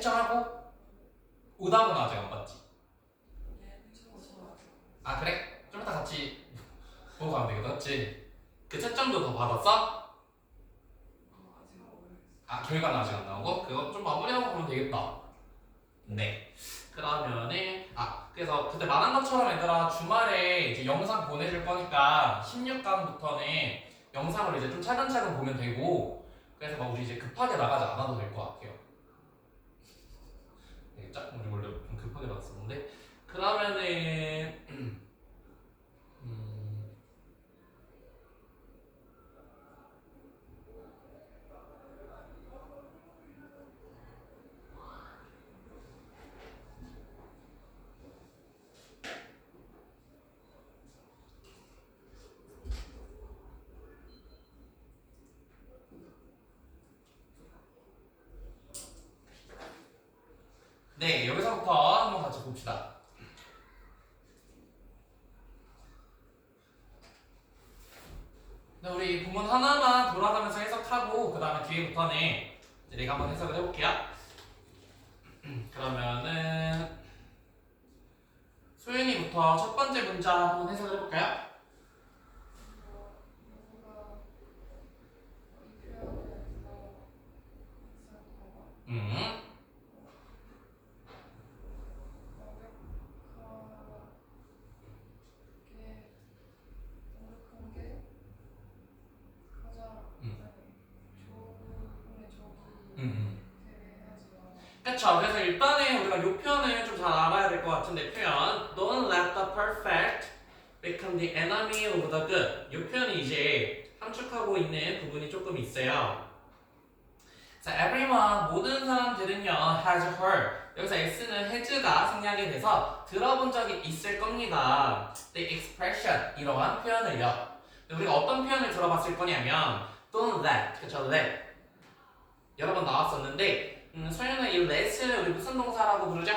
채점하고 오답은 아직 안 봤지? 아 그래? 좀 이따 같이 보고 가면 되겠다, 그치? 그 채점도 더 받았어? 아 결과는 아직 안 나오고? 그거 좀 마무리하고 가면 되겠다. 네. 그러면은 그래서 그때 말한 것처럼 얘들아 주말에 이제 영상 보내줄 거니까 16강부터는 영상을 이제 좀 차근차근 보면 되고, 그래서 막 우리 이제 급하게 나가지 않아도 될 것 같아요. 알겠죠? 우리 원래 좀 급하게 나갔었는데 그러면은 네, 여기서부터 한번 같이 봅시다. 네, 우리 부문 하나만 돌아가면서 해석하고 그 다음에 뒤에부터는 이제 내가 한번 해석을 해볼게요. 그러면은 소윤이부터 첫 번째 문장 한번 해석을 해볼까요? 그쵸. 그래서 일단은 우리가 이 표현을 좀 잘 알아야 될 것 같은데, 표현 Don't let the perfect become the enemy of the good. 이 표현이 이제 함축하고 있는 부분이 조금 있어요. 자, everyone, 모든 사람들은요 has heard. 여기서 s는 has가 생략이 돼서 들어본 적이 있을 겁니다. The expression, 이러한 표현을요. 우리가 어떤 표현을 들어봤을 거냐면 don't let, 그쵸, let 여러 번 나왔었는데 소연은 이 let을 우리 무슨 동사라고 부르죠?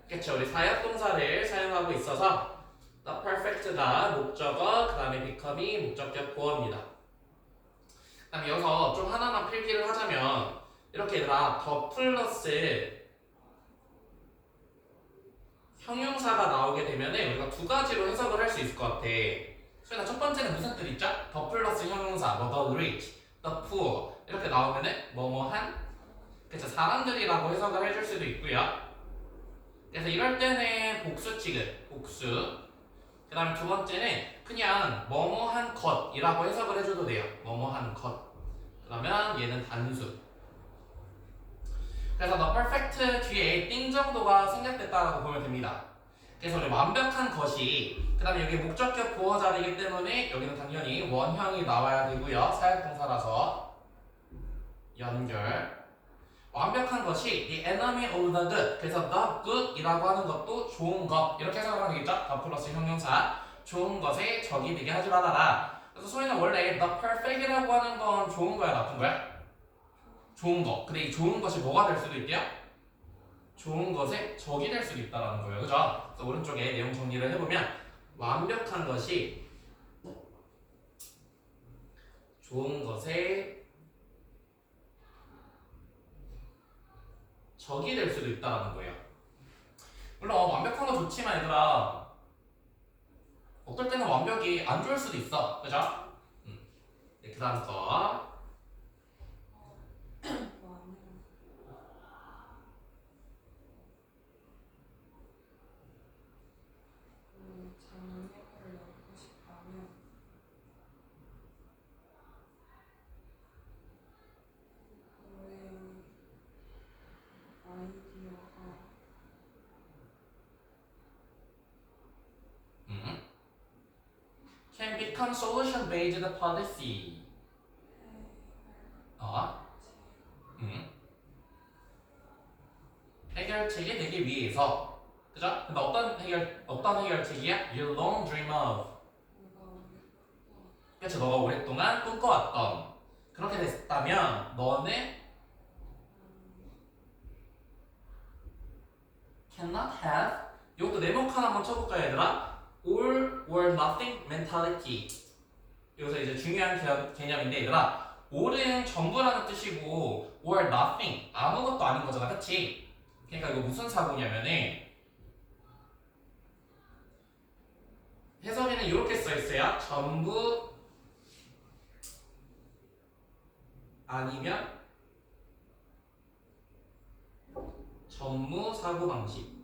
그쵸, 우리 사역동사를 사용하고 있어서 the perfect가 목적어, 그 다음에 become이 목적격 보어입니다. 그 다음에 여기서 좀 하나만 필기를 하자면 이렇게 얘들아 더 플러스 형용사가 나오게 되면 우리가 두 가지로 해석을 할 수 있을 것 같아. 소연아, 첫 번째는 무슨 뜻 있죠? 더 플러스 형용사, 뭐 the rich, the poor 이렇게 나오면은 뭐뭐한, 그쵸, 사람들이라고 해석을 해줄 수도 있고요. 그래서 이럴 때는 복수 취급, 복수. 그 다음에 두 번째는 그냥 뭐뭐한 것이라고 해석을 해줘도 돼요. 뭐뭐한 것. 그러면 얘는 단수. 그래서 the perfect 뒤에 띵 정도가 생략됐다라고 보면 됩니다. 그래서 우리 완벽한 것이, 그 다음에 여기 목적격 보어 자리이기 때문에 여기는 당연히 원형이 나와야 되고요. 사역동사라서 연결. 완벽한 것이 the enemy of the good. 그래서 the good 이라고 하는 것도 좋은 것, 이렇게 해석하면 되겠죠? the 플러스 형용사, 좋은 것에 적이 되게 하지 말아라. 그래서 소희는 원래 the perfect이라고 하는 건 좋은 거야, 나쁜 거야? 좋은 거. 근데 이 좋은 것이 뭐가 될 수도 있대요? 좋은 것에 적이 될 수도 있다는 거예요, 그죠? 그래서 오른쪽에 내용 정리를 해보면 완벽한 것이 좋은 것에 적이 될 수도 있다는 거예요. 물론 완벽한 거 좋지만 얘들아 어떨 때는 완벽이 안 좋을 수도 있어, 그죠? 네, 그 다음 거. Can become solution based policy. 해결책이 되기 위해서, 그죠? 근데 어떤 해결책이야? You long dream of. 그쵸, 너가 오랫동안 꿈꿔왔던. 그렇게 됐다면 너는 cannot have. 이것도 네모칸 한번 쳐볼까요, 얘들아? all or nothing mentality. 여기서 이제 중요한 개념인데, 얘들아 all은 전부라는 뜻이고 or nothing 아무것도 아닌 거잖아, 그치? 그러니까 이거 무슨 사고냐면은 해석에는 이렇게 써 있어요. 전부 아니면 전무 사고 방식.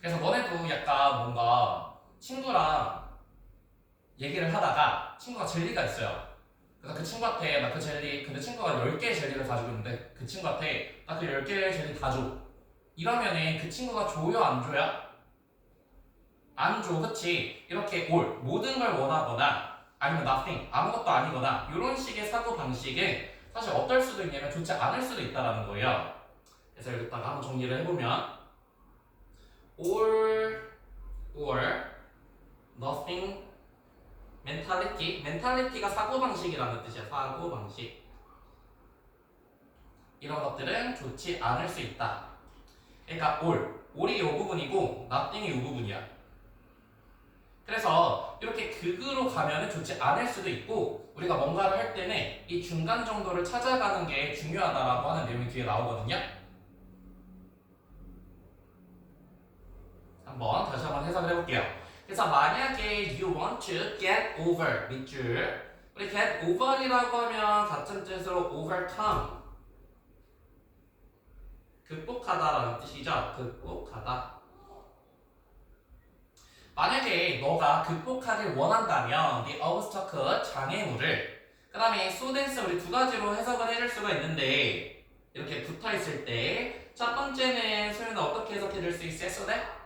그래서 너네도 약간 뭔가 친구랑 얘기를 하다가 친구가 젤리가 있어요. 그래서 그 친구한테 나 그 젤리, 근데 친구가 10개의 젤리를 가지고 있는데 그 친구한테 나 그 10개의 젤리 다 줘. 이러면은 그 친구가 줘요, 안 줘요? 안 줘, 그치? 이렇게 all, 모든 걸 원하거나 아니면 nothing, 아무것도 아니거나 이런 식의 사고 방식은 사실 어떨 수도 있냐면 좋지 않을 수도 있다는 거예요. 그래서 여기다가 한번 정리를 해보면 all or nothing mentality가 사고방식이라는 뜻이야. 사고방식. 이런 것들은 좋지 않을 수 있다. 그러니까 all이 이 부분이고 nothing이 이 부분이야. 그래서 이렇게 극으로 가면 좋지 않을 수도 있고 우리가 뭔가를 할 때는 이 중간 정도를 찾아가는 게 중요하다라고 하는 내용이 뒤에 나오거든요. 다시 한번 해석을 해볼게요. 그래서 만약에 you want to get over 밑줄 우리 get over이라고 하면 같은 뜻으로 overcome 극복하다라는 뜻이죠. 극복하다. 만약에 너가 극복하길 원한다면 the obstacle 장애물을 그 다음에 students 우리 두 가지로 해석을 해줄 수가 있는데 이렇게 붙어있을 때 첫 번째는 소연은 어떻게 해석해줄 수 있어요? so that?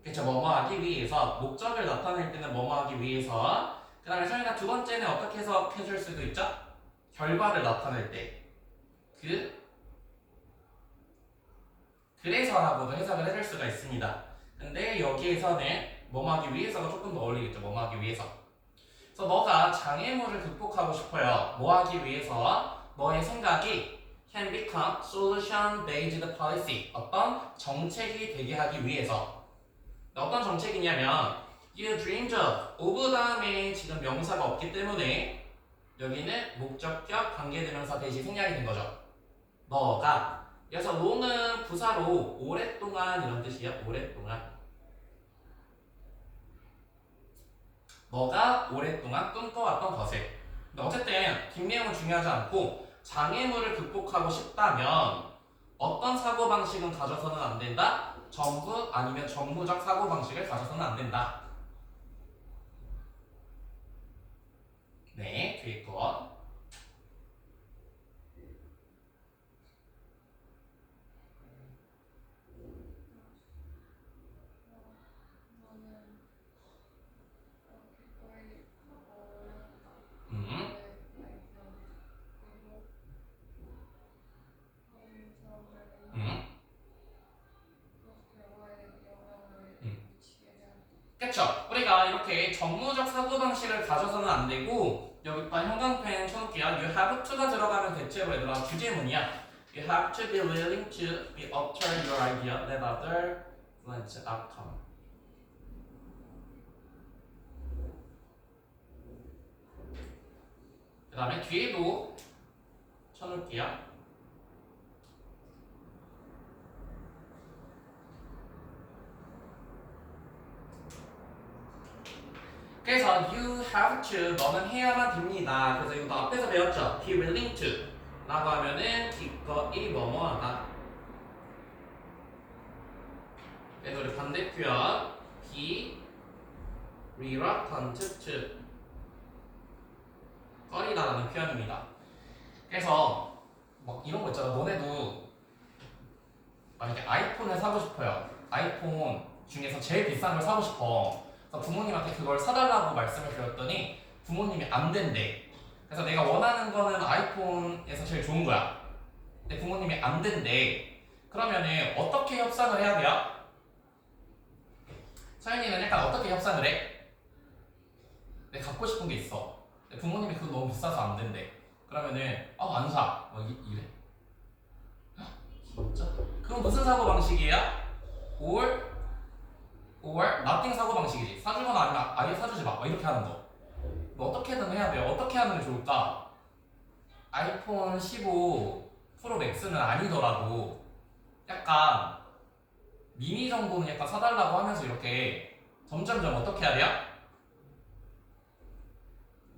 그쵸, 뭐뭐 하기 위해서 목적을 나타낼 때는 뭐뭐 하기 위해서 그 다음에 소연아 두 번째는 어떻게 해석해줄 수도 있죠? 결과를 나타낼 때 그래서라고도 해석을 해줄 수가 있습니다. 근데 여기에서는 뭐뭐 하기 위해서가 조금 더 어울리겠죠. 뭐뭐 하기 위해서. 그래서 너가 장애물을 극복하고 싶어요. 뭐 하기 위해서? 너의 생각이 can become solution based policy. 어떤 정책이 되게 하기 위해서. 어떤 정책이냐면 you dreamed of 다음에 지금 명사가 없기 때문에 여기는 목적격 관계대명사 대신 생략이 된 거죠. 너가. 그래서 long은 부사로 오랫동안 이런 뜻이에요. 오랫동안. 너가 오랫동안 꿈꿔왔던 것을. 근데 어쨌든 뒷내용은 중요하지 않고 장애물을 극복하고 싶다면 어떤 사고방식은 가져서는 안 된다? 전부 아니면 전무적 사고방식을 가져서는 안 된다. 네, 뒤에 거. 그쵸? 우리가 이렇게 정무적 사고방식을 가져서는 안 되고 여기다 형광펜 쳐놓을게요. You have to가 들어가면 대체로 얘들아 주제문이야. You have to be willing to be alter your idea that other influence outcome. 그 다음에 뒤에도 쳐놓을게요. 그래서 you have to 너는 해야만 됩니다. 그래서 이거 앞에서 배웠죠? be willing to 라고 하면은 기꺼이 뭐뭐하다. 그래서 우리 반대 표현 be reluctant to 꺼리다라는 표현입니다. 그래서 막 이런 거 있잖아. 너네도 만약에 아이폰을 사고 싶어요. 아이폰 중에서 제일 비싼 걸 사고 싶어. 그래서 부모님한테 그걸 사달라고 말씀을 드렸더니 부모님이 안 된대. 그래서 내가 원하는 거는 아이폰에서 제일 좋은 거야. 근데 부모님이 안 된대. 그러면은 어떻게 협상을 해야 돼요? 서연이는 약간 어떻게 협상을 해? 내가 갖고 싶은 게 있어. 근데 부모님이 그거 너무 비싸서 안 된대. 그러면은 안 사. 이래. 진짜? 그건 무슨 사고 방식이야? or or nothing 사고방식이지. 사주거나 아니면 아예 사주지 마. 이렇게 하는 거. 뭐 어떻게든 해야 돼요. 어떻게 하는 게 좋을까? 아이폰 15 프로 맥스는 아니더라도 약간 미니 정도는 약간 사달라고 하면서 이렇게 점점점 어떻게 해야 돼요?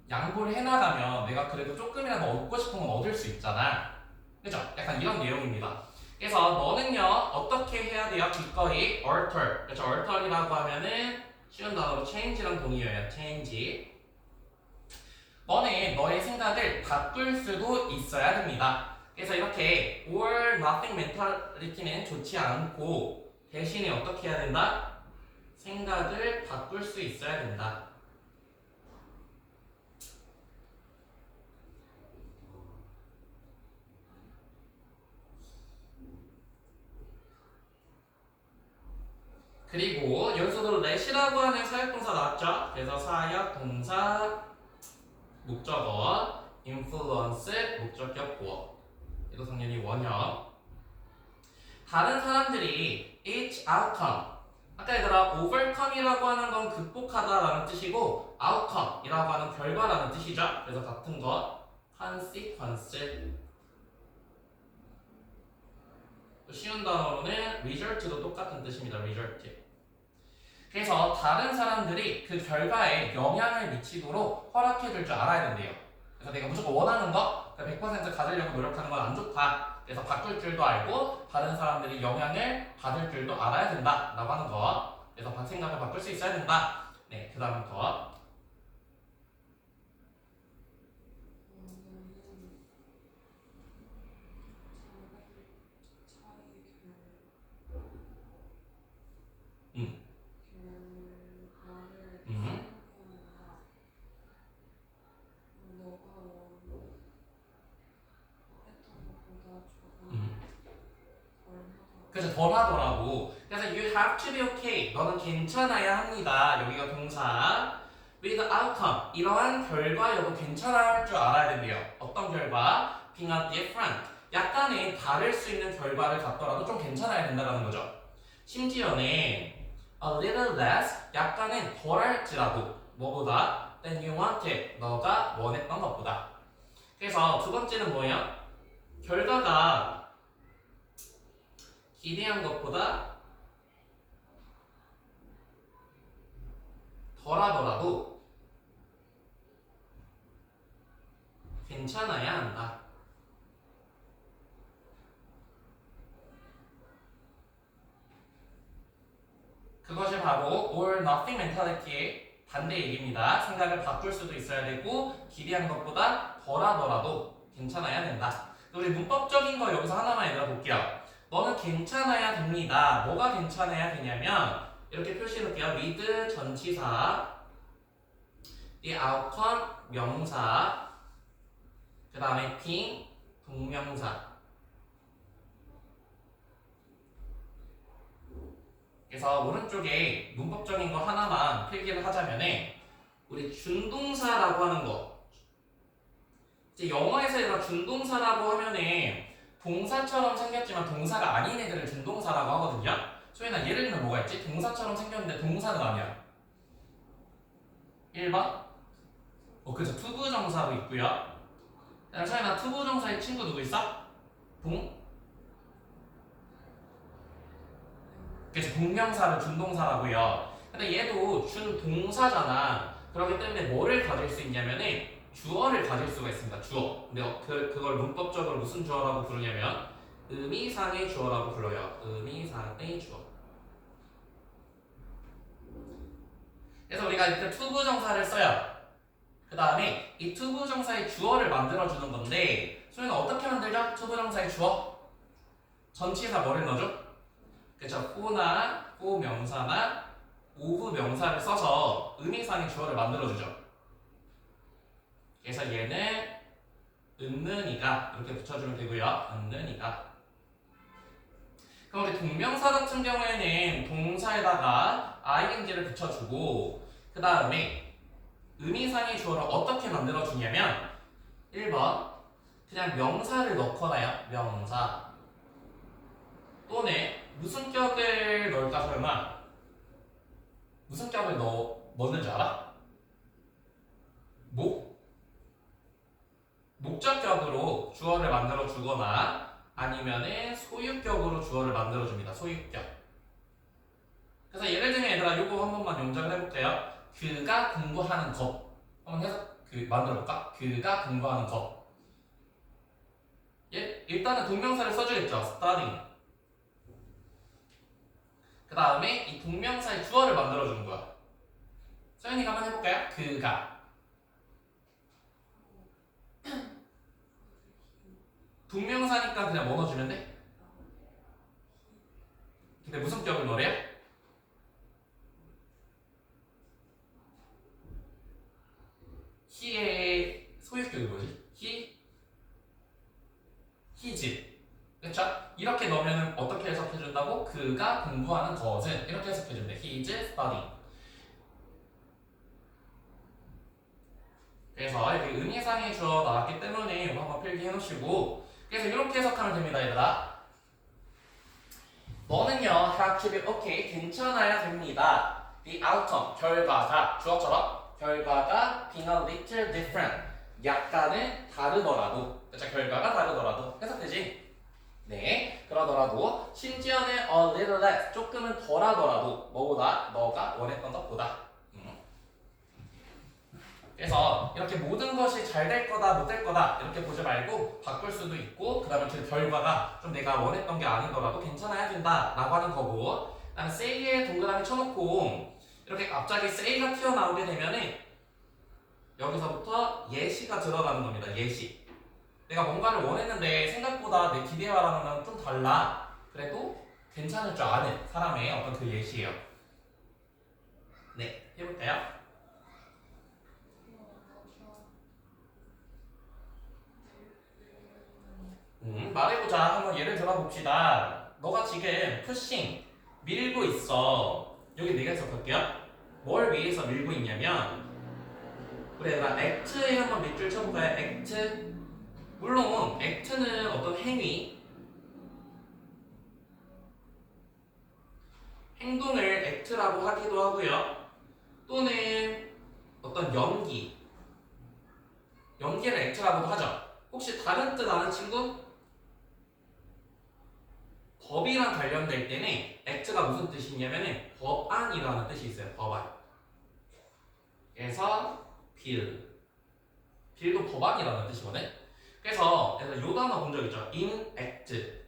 양보를 해나가면 내가 그래도 조금이라도 얻고 싶은 건 얻을 수 있잖아. 그죠? 약간 이런 내용입니다. 그래서 너는요 어떻게 해야 돼요? 기꺼이 alter. 그렇죠? alter이라고 하면은 쉬운 단어로 change랑 동의어예요. change. 너는 너의 생각을 바꿀 수도 있어야 됩니다. 그래서 이렇게 or nothing mentality는 좋지 않고 대신에 어떻게 해야 된다? 생각을 바꿀 수 있어야 된다. 그리고 여기서도 let이라고 하는 사역동사 나왔죠? 그래서 사역동사 목적어 influence 목적격 보어 이도 당연히 원형. 다른 사람들이 each outcome 아까 얘들아 overcome이라고 하는 건 극복하다라는 뜻이고 outcome이라고 하는 결과라는 뜻이죠. 그래서 같은 거 consequence. 또 쉬운 단어로는 result도 똑같은 뜻입니다. result. 그래서 다른 사람들이 그 결과에 영향을 미치도록 허락해줄 줄 알아야 된대요. 그래서 내가 무조건 원하는 거 100% 가지려고 노력하는 건 안 좋다. 그래서 바꿀 줄도 알고 다른 사람들이 영향을 받을 줄도 알아야 된다 라고 하는 거. 그래서 생각을 바꿀 수 있어야 된다. 네, 그 다음부터 그래서 덜 하더라고. 그래서 you have to be okay. 너는 괜찮아야 합니다. 여기가 동사. with outcome. 이러한 결과여도 괜찮을 줄 알아야 된대요. 어떤 결과? being a different. 약간의 다를 수 있는 결과를 갖더라도 좀 괜찮아야 된다는 거죠. 심지어는 a little less. 약간은 덜 할지라도 뭐보다 than you wanted. 너가 원했던 것보다. 그래서 두 번째는 뭐예요? 결과가 기대한 것보다 덜하더라도 괜찮아야 한다. 그것이 바로 or nothing mentality의 반대 얘기입니다. 생각을 바꿀 수도 있어야 되고 기대한 것보다 덜하더라도 괜찮아야 된다. 우리 문법적인 거 여기서 하나만 얘들아 볼게요. 너는 괜찮아야 됩니다. 뭐가 괜찮아야 되냐면 이렇게 표시해놓을게요. with 전치사, the outcome 명사, 그 다음에 being 동명사. 그래서 오른쪽에 문법적인 거 하나만 필기를 하자면은 우리 준동사라고 하는 거. 이제 영어에서 얘가 준동사라고 하면은 동사처럼 생겼지만 동사가 아닌 애들을 준동사라고 하거든요. 소연아 예를 들면 뭐가 있지? 동사처럼 생겼는데 동사는 아니야. 1번 그래서 투부정사도 있고요. 소연아 투부정사의 친구 누구 있어? 그래서 동명사를 준동사라고요. 근데 얘도 준동사잖아. 그렇기 때문에 뭐를 가질 수 있냐면은 주어를 가질 수가 있습니다. 주어. 근데 그걸 문법적으로 무슨 주어라고 부르냐면 의미상의 주어라고 불러요. 의미상의 주어. 그래서 우리가 이렇게 투부정사를 써요. 그 다음에 이 투부정사의 주어를 만들어주는 건데 소희는 어떻게 만들죠? 투부정사의 주어? 전치사 뭐를 넣어줘? 그쵸? 후나 후명사나 오후명사를 써서 의미상의 주어를 만들어주죠. 그래서 얘는 은는이가 이렇게 붙여주면 되고요. 은는이가. 그럼 우리 동명사 같은 경우에는 동사에다가 ing를 붙여주고 그 다음에 의미상의 주어를 어떻게 만들어주냐면 1번 그냥 명사를 넣거나요. 명사 또는 무슨 격을 넣을까 설마 무슨 격을 넣는 줄 알아? 목적격으로 주어를 만들어 주거나 아니면은 소유격으로 주어를 만들어 줍니다. 소유격. 그래서 예를 들면 얘들아 요거 한 번만 용작을 해볼게요. 그가 공부하는 것. 한번 해서 만들어 볼까? 그가 공부하는 것. 일단은 동명사를 써주겠죠. studying. 그 다음에 이 동명사의 주어를 만들어 주는 거야. 서연이가 한번 해볼까요? 그가. 동명사니까 그냥 뭐 넣어주면 돼? 근데 무슨 격을 넣으래요? he의 소유격이 뭐지? his. 그쵸? 이렇게 넣으면 어떻게 해석해준다고? 그가 공부하는 것은 이렇게 해석해준대. His studying. 그래서 여기 의미상의 주어 나왔기 때문에 이거 한번 필기해 놓으시고 그래서 이렇게 해석하면 됩니다 얘들아. 너는요 have to be okay 괜찮아야 됩니다. The outcome 결과가 주어처럼 결과가 being a little different 약간은 다르더라도 그쵸 결과가 다르더라도 해석되지? 네 그러더라도 심지어는 a little less 조금은 덜하더라도 뭐보다 너가 원했던 것보다 그래서 이렇게 모든 것이 잘 될 거다 못 될 거다 이렇게 보지 말고 바꿀 수도 있고 그 다음에 그 결과가 좀 내가 원했던 게 아니더라도 괜찮아야 된다 라고 하는 거고 그 다음에 say에 동그라미 쳐놓고 이렇게 갑자기 say가 튀어나오게 되면은 여기서부터 예시가 들어가는 겁니다. 예시 내가 뭔가를 원했는데 생각보다 내 기대와랑은 좀 달라 그래도 괜찮을 줄 아는 사람의 어떤 그 예시예요. 네 해볼까요? 말해보자. 한번 예를 들어봅시다. 너가 지금 푸싱 밀고 있어. 여기 내가 해석할게요. 뭘 위해서 밀고 있냐면 우리 얘들아 액트에 한번 밑줄 쳐볼까요? 액트 물론 액트는 어떤 행동을 액트라고 하기도 하고요. 또는 어떤 연기를 액트라고도 하죠. 혹시 다른 뜻 아는 친구? 법이랑 관련될 때는 act가 무슨 뜻이 있냐면은 법안이라는 뜻이 있어요. 법안. 그래서 빌도 법안이라는 뜻이거든. 그래서 요 단어 본 적 있죠? enact.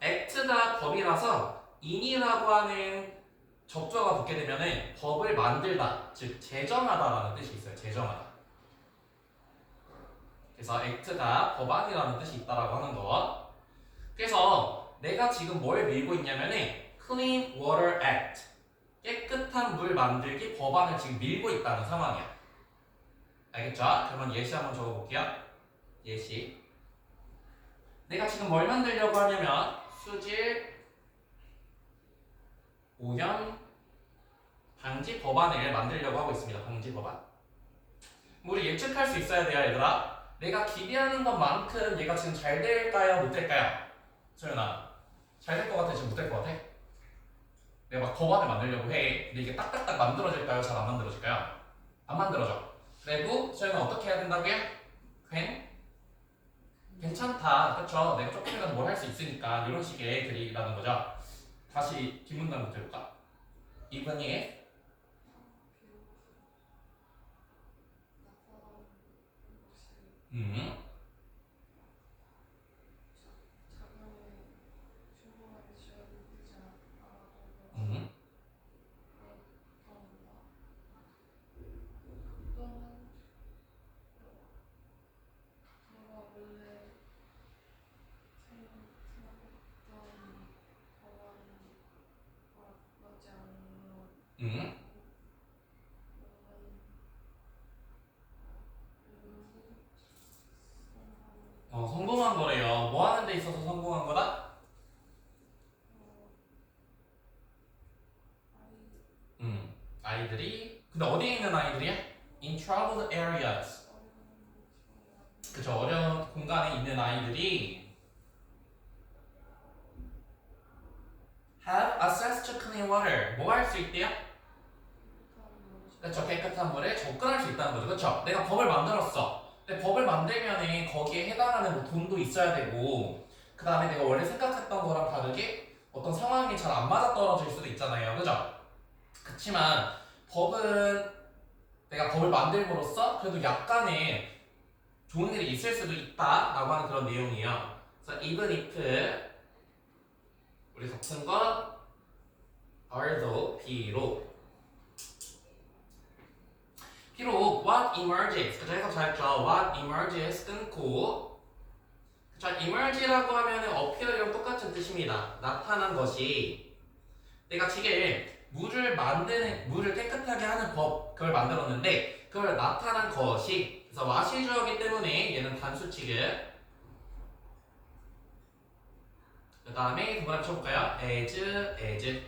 act가 법이라서 in이라고 하는 접두어가 붙게 되면은 법을 만들다, 즉 제정하다라는 뜻이 있어요. 제정하다. 그래서 act가 법안이라는 뜻이 있다라고 하는 거. 그래서 내가 지금 뭘 밀고 있냐면은 Clean Water Act 깨끗한 물 만들기 법안을 지금 밀고 있다는 상황이야. 알겠죠? 그러면 예시 한번 적어볼게요. 예시 내가 지금 뭘 만들려고 하냐면 수질 오염 방지 법안을 만들려고 하고 있습니다. 방지 법안. 우리 예측할 수 있어야 돼요 얘들아. 내가 기대하는 것만큼 얘가 지금 잘 될까요? 못 될까요? 소연아 잘 될 것 같아? 지금 못 될 것 같아? 내가 막 법안을 만들려고 해. 근데 이게 딱딱딱 만들어질까요? 잘 안 만들어질까요? 안 만들어져. 그래도 소연아 어떻게 해야 된다고요? 괜찮다. 그쵸? 내가 조금이라도 뭘 할 수 있으니까 이런 식의 글이라는 거죠. 다시 뒷문단부터 해볼까? Even if 성공한 거래요. 뭐 하는 데 있어서 성공한 거다? 아이들이 근데 어디에 있는 아이들이야? In troubled areas. 그쵸 어려운 공간에 있는 아이들이 have access to clean water. 뭐 할 수 있대요? 그렇죠. 깨끗한 물에 접근할 수 있다는 거죠. 그렇죠. 내가 법을 만들었어. 근데 법을 만들면은 거기에 해당하는 뭐 돈도 있어야 되고, 그 다음에 내가 원래 생각했던 거랑 다르게 어떤 상황이 잘 안 맞아 떨어질 수도 있잖아요. 그죠? 그치만 법은 내가 법을 만들므로써 그래도 약간의 좋은 일이 있을 수도 있다라고 하는 그런 내용이에요. 그래서 even if 우리 같은 거 although 비록 what emerges 그쵸 해석 잘했죠. what emerges 끊고 그쵸 emerge라고 하면은 appear이랑 똑같은 뜻입니다. 나타난 것이 내가 지금 물을 깨끗하게 하는 법 그걸 만들었는데 그걸 나타난 것이 그래서 what이 주어기 때문에 얘는 단수 취급 그 다음에 두 번 쳐볼까요? as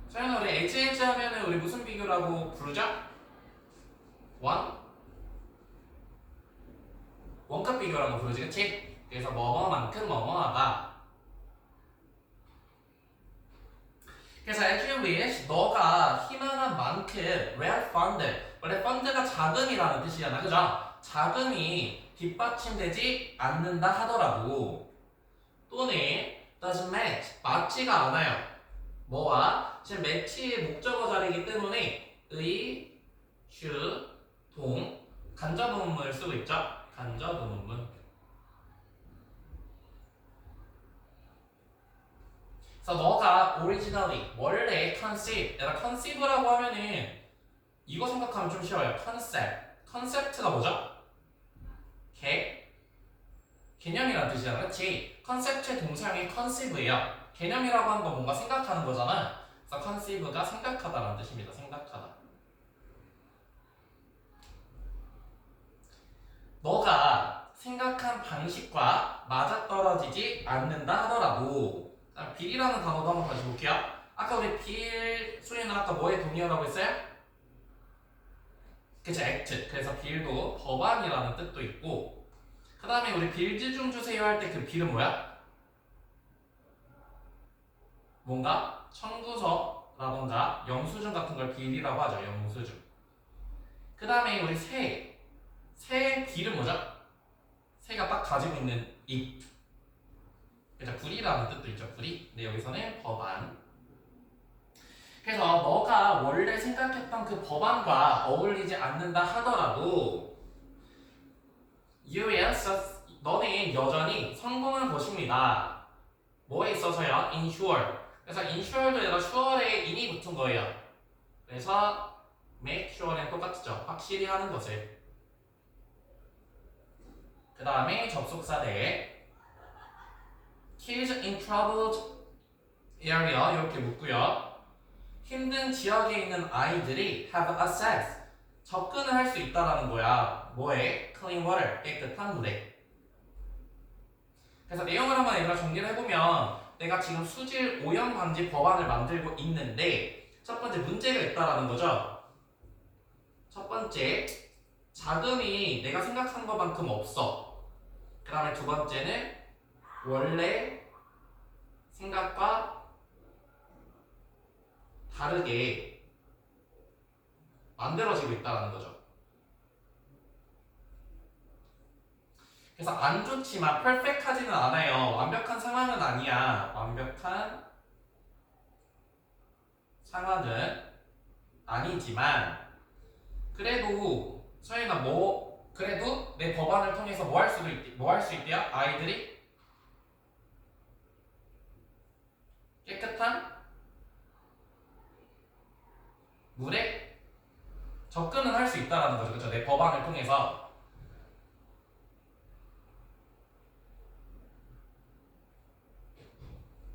서연아 우리 as 하면은 우리 무슨 비교라고 부르죠? 원값 비교라고 부르지 그치? 그래서 뭐뭐만큼 뭐뭐하다 그래서 as you wish 너가 희망한 만큼 where fund 원래 fund가 자금이라는 뜻이잖아 그죠? 자금이 뒷받침되지 않는다 하더라도 또는 doesn't match 맞지가 않아요 뭐와 지금 match의 목적어 자리이기 때문에 의, should, 동 간접음문을 쓰고 있죠 간접음문 그래서 너가 originally 원래 conceive 내가 conceive라고 하면은 이거 생각하면 좀 쉬워요 concept가 뭐죠? 개념이라는 뜻이잖아 그치? 컨셉트의 동사형이 conceive예요 개념이라고 하는 건 뭔가 생각하는 거잖아 그래서 conceive가 생각하다라는 뜻입니다 생각하다 너가 생각한 방식과 맞아떨어지지 않는다 하더라도 빌이라는 단어도 한번 다시 볼게요 아까 우리 빌 소리는 아까 뭐에 동의어라고 했어요? 그쵸 act 그래서 빌도 법안이라는 뜻도 있고 그 다음에 우리 빌드 중 주세요 할 때 그 빌은 뭐야? 뭔가 청구서라던가 영수증 같은 걸 빌이라고 하죠 영수증 그 다음에 우리 새의 빌은 뭐죠? 새가 딱 가지고 있는 입 그죠 불이라는 뜻도 있죠 불이 근데 여기서는 법안 그래서 너가 원래 생각했던 그 법안과 어울리지 않는다 하더라도 you will 너는 여전히 성공한 것입니다 뭐에 있어서요? ensure 그래서 ensure도 아니라 sure에 in이 붙은 거예요 그래서 make sure랑 똑같죠 확실히 하는 것을 그 다음에 접속사대 kids in troubled area 이렇게 묻고요 힘든 지역에 있는 아이들이 have access 접근을 할 수 있다라는 거야 뭐에? clean water 깨끗한 물에 그래서 내용을 한번 얘들아 정리를 해보면 내가 지금 수질 오염 방지 법안을 만들고 있는데 첫 번째 문제가 있다라는 거죠 첫 번째 자금이 내가 생각한 것만큼 없어 그 다음에 두 번째는 원래 생각과 다르게 만들어지고 있다는 거죠. 그래서 안 좋지만 퍼펙트하지는 않아요. 완벽한 상황은 아니야. 완벽한 상황은 아니지만 그래도 서희가 그래도 내 법안을 통해서 뭐 할 수 있대요? 아이들이 깨끗한 물에 접근을 할 수 있다는 거죠. 그렇죠? 내 법안을 통해서.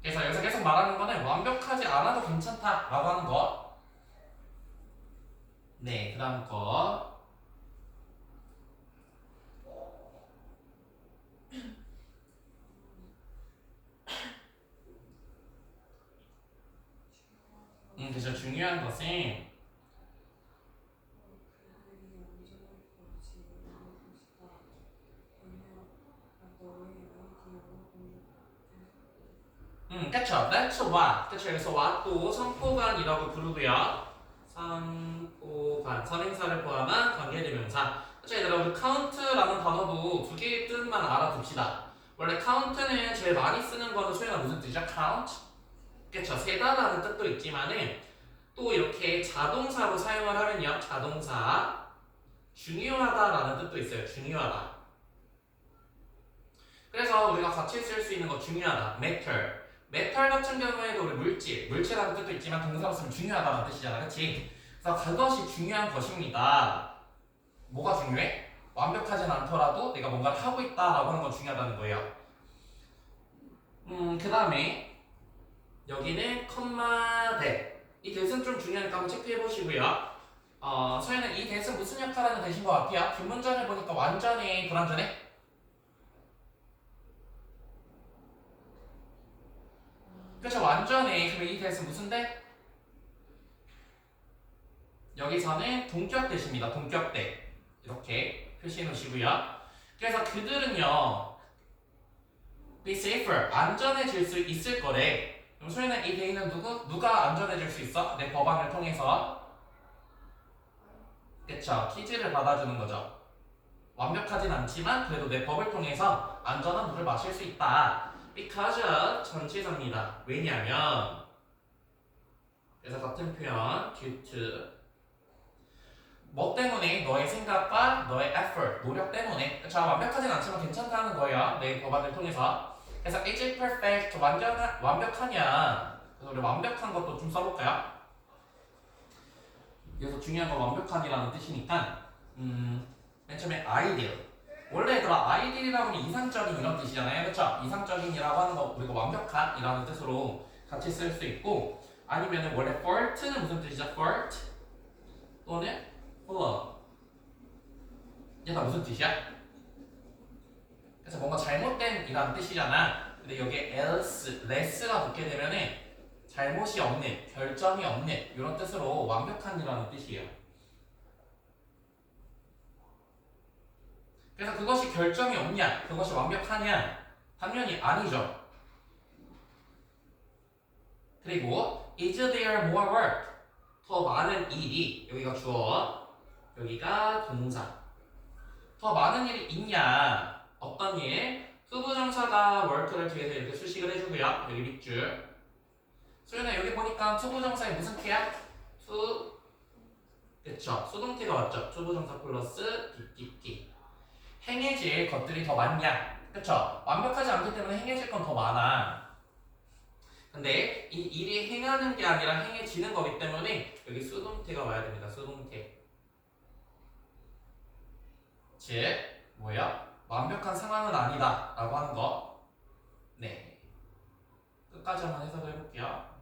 그래서 여기서 계속 말하는 거는 완벽하지 않아도 괜찮다라고 하는 거. 네, 그 다음 거. 그래서 중요한 것은 그쵸? That's what. 그쵸? 그래서 what도 선포관이라고 부르고요. 선포관, 선행사를 포함한 관계대명사. 그쵸? 얘들아, 우리 count라는 단어도 두 개의 뜻만 알아둡시다. 원래 count는 제일 많이 쓰는 거는 소연아 무슨 뜻이죠? count? 그쵸? 세다라는 뜻도 있지만은 또 이렇게 자동사로 사용을 하면요. 자동사. 중요하다라는 뜻도 있어요. 중요하다. 그래서 우리가 같이 쓸 수 있는 거 중요하다. matter. 메탈 같은 경우에도 우리 물질이라는 뜻도 있지만 동사로 쓰면 중요하다는 뜻이잖아, 그렇지? 그래서 그것이 중요한 것입니다. 뭐가 중요해? 완벽하진 않더라도 내가 뭔가를 하고 있다라고 하는 건 중요하다는 거예요. 그 다음에 여기는 컴마 대. 이 대은 좀 중요하니까 한번 체크해 보시고요. 서연은 이 대은 무슨 역할을 하는 대신 것 같아요? 뒷문장을 보니까 완전히 불완전해? 그쵸, 완전해. 그러면 이 대은 무슨 대? 여기서는 동격대십니다. 동격대. 이렇게 표시해 놓으시고요. 그래서 그들은요, be safer. 안전해질 수 있을 거래. 그럼 소연아, 이 대인은 누가 안전해질 수 있어? 내 법안을 통해서. 그쵸, 퀴즈를 받아주는 거죠. 완벽하진 않지만 그래도 내 법을 통해서 안전한 물을 마실 수 있다. because 전치사입니다. 왜냐면 그래서 같은 표현 due to 뭐 때문에? 너의 생각과 너의 effort, 노력 때문에. 그쵸, 완벽하진 않지만 괜찮다는 거예요. 내 법안을 통해서. 그래서 is it perfect? 완벽하냐? 그래서 우리 완벽한 것도 좀 써볼까요? 여기서 중요한 건 완벽한이라는 뜻이니까 맨 처음에 ideal. 원래 얘들아 ideal이라고 하면 이상적인 이런 뜻이잖아요. 그쵸? 이상적인이라고 하는 거 우리가 완벽한이라는 뜻으로 같이 쓸 수 있고 아니면은 원래 fault는 무슨 뜻이죠? fault 또는 flaw. 얘가 무슨 뜻이야? 그래서 뭔가 잘못된 이라는 뜻이잖아. 근데 여기에 else, less가 붙게 되면은 잘못이 없는, 결점이 없는 이런 뜻으로 완벽한이라는 뜻이에요. 그래서 그것이 결점이 없냐, 그것이 완벽하냐? 당연히 아니죠. 그리고 is there more work? 더 많은 일이, 여기가 주어, 여기가 동사. 더 많은 일이 있냐? 어떤 일? 투부정사가 work를 뒤에서 이렇게 수식을 해주고요. 여기 밑줄. 소연아 여기 보니까 투부정사에 무슨 태야? 투. 그쵸. 수동태가 왔죠. 투부정사 플러스 DTT. 행해질 것들이 더 많냐? 그쵸? 완벽하지 않기 때문에 행해질 건 더 많아. 근데 이 일이 행하는 게 아니라 행해지는 거기 때문에 여기 수동태가 와야 됩니다. 수동태. 즉 뭐야? 완벽한 상황은 아니다 라고 하는 거. 네. 끝까지 한번 해석을 해볼게요.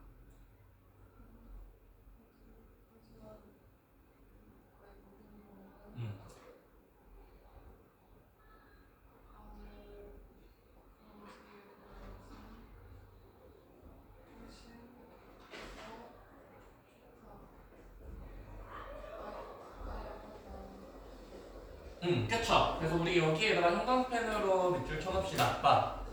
그쵸. 그래서 우리 여기에다가 형광펜으로 밑줄 쳐놓읍시다. 아빠.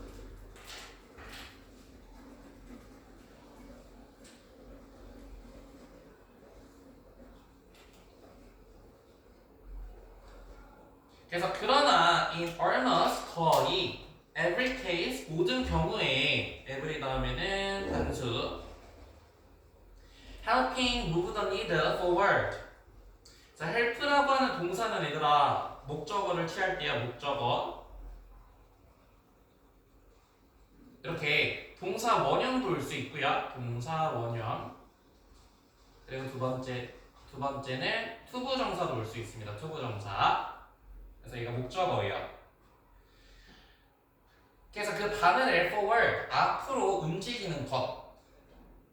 그래서 그러나 in almost 거의 every case 모든 경우에 every 다음에는 단수 helping move the needle forward. 자, help라고 하는 동사는 얘들아 목적어를 취할 때야. 목적어 이렇게 동사 원형도 올 수 있고요. 동사 원형. 그리고 두 번째는 투부정사도 올 수 있습니다. 투부정사. 그래서 이거 목적어예요. 그래서 그 바늘을 forward 앞으로 움직이는 것.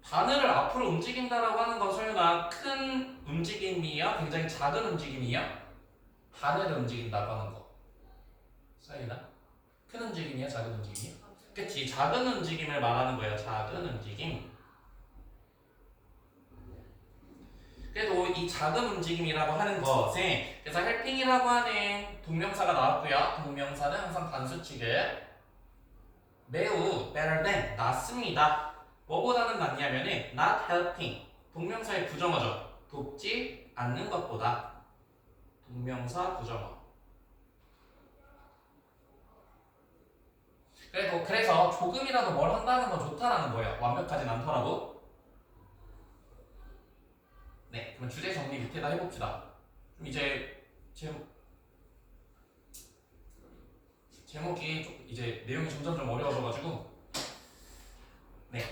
바늘을 앞으로 움직인다라고 하는 건 소유가 큰 움직임이야? 굉장히 작은 움직임이야? 바늘을 움직인다고 하는 거. 소유나 큰 움직임이야? 작은 움직임이야? 그치, 작은 움직임을 말하는 거예요. 작은 움직임. 그래도 이 작은 움직임이라고 하는 것에 그래서 helping이라고 하는 동명사가 나왔고요. 동명사는 항상 단수 취급 매우 better than 낫습니다 뭐보다는 낫냐면은 not helping. 동명사의 부정어죠. 돕지 않는 것보다. 동명사 부정어. 그래서 조금이라도 뭘 한다는 건 좋다라는 거예요. 완벽하진 않더라도. 네, 그럼 주제 정리 밑에다 해봅시다. 좀 이제 제목이 좀 이제 내용이 점점 좀 어려워져가지고. 네,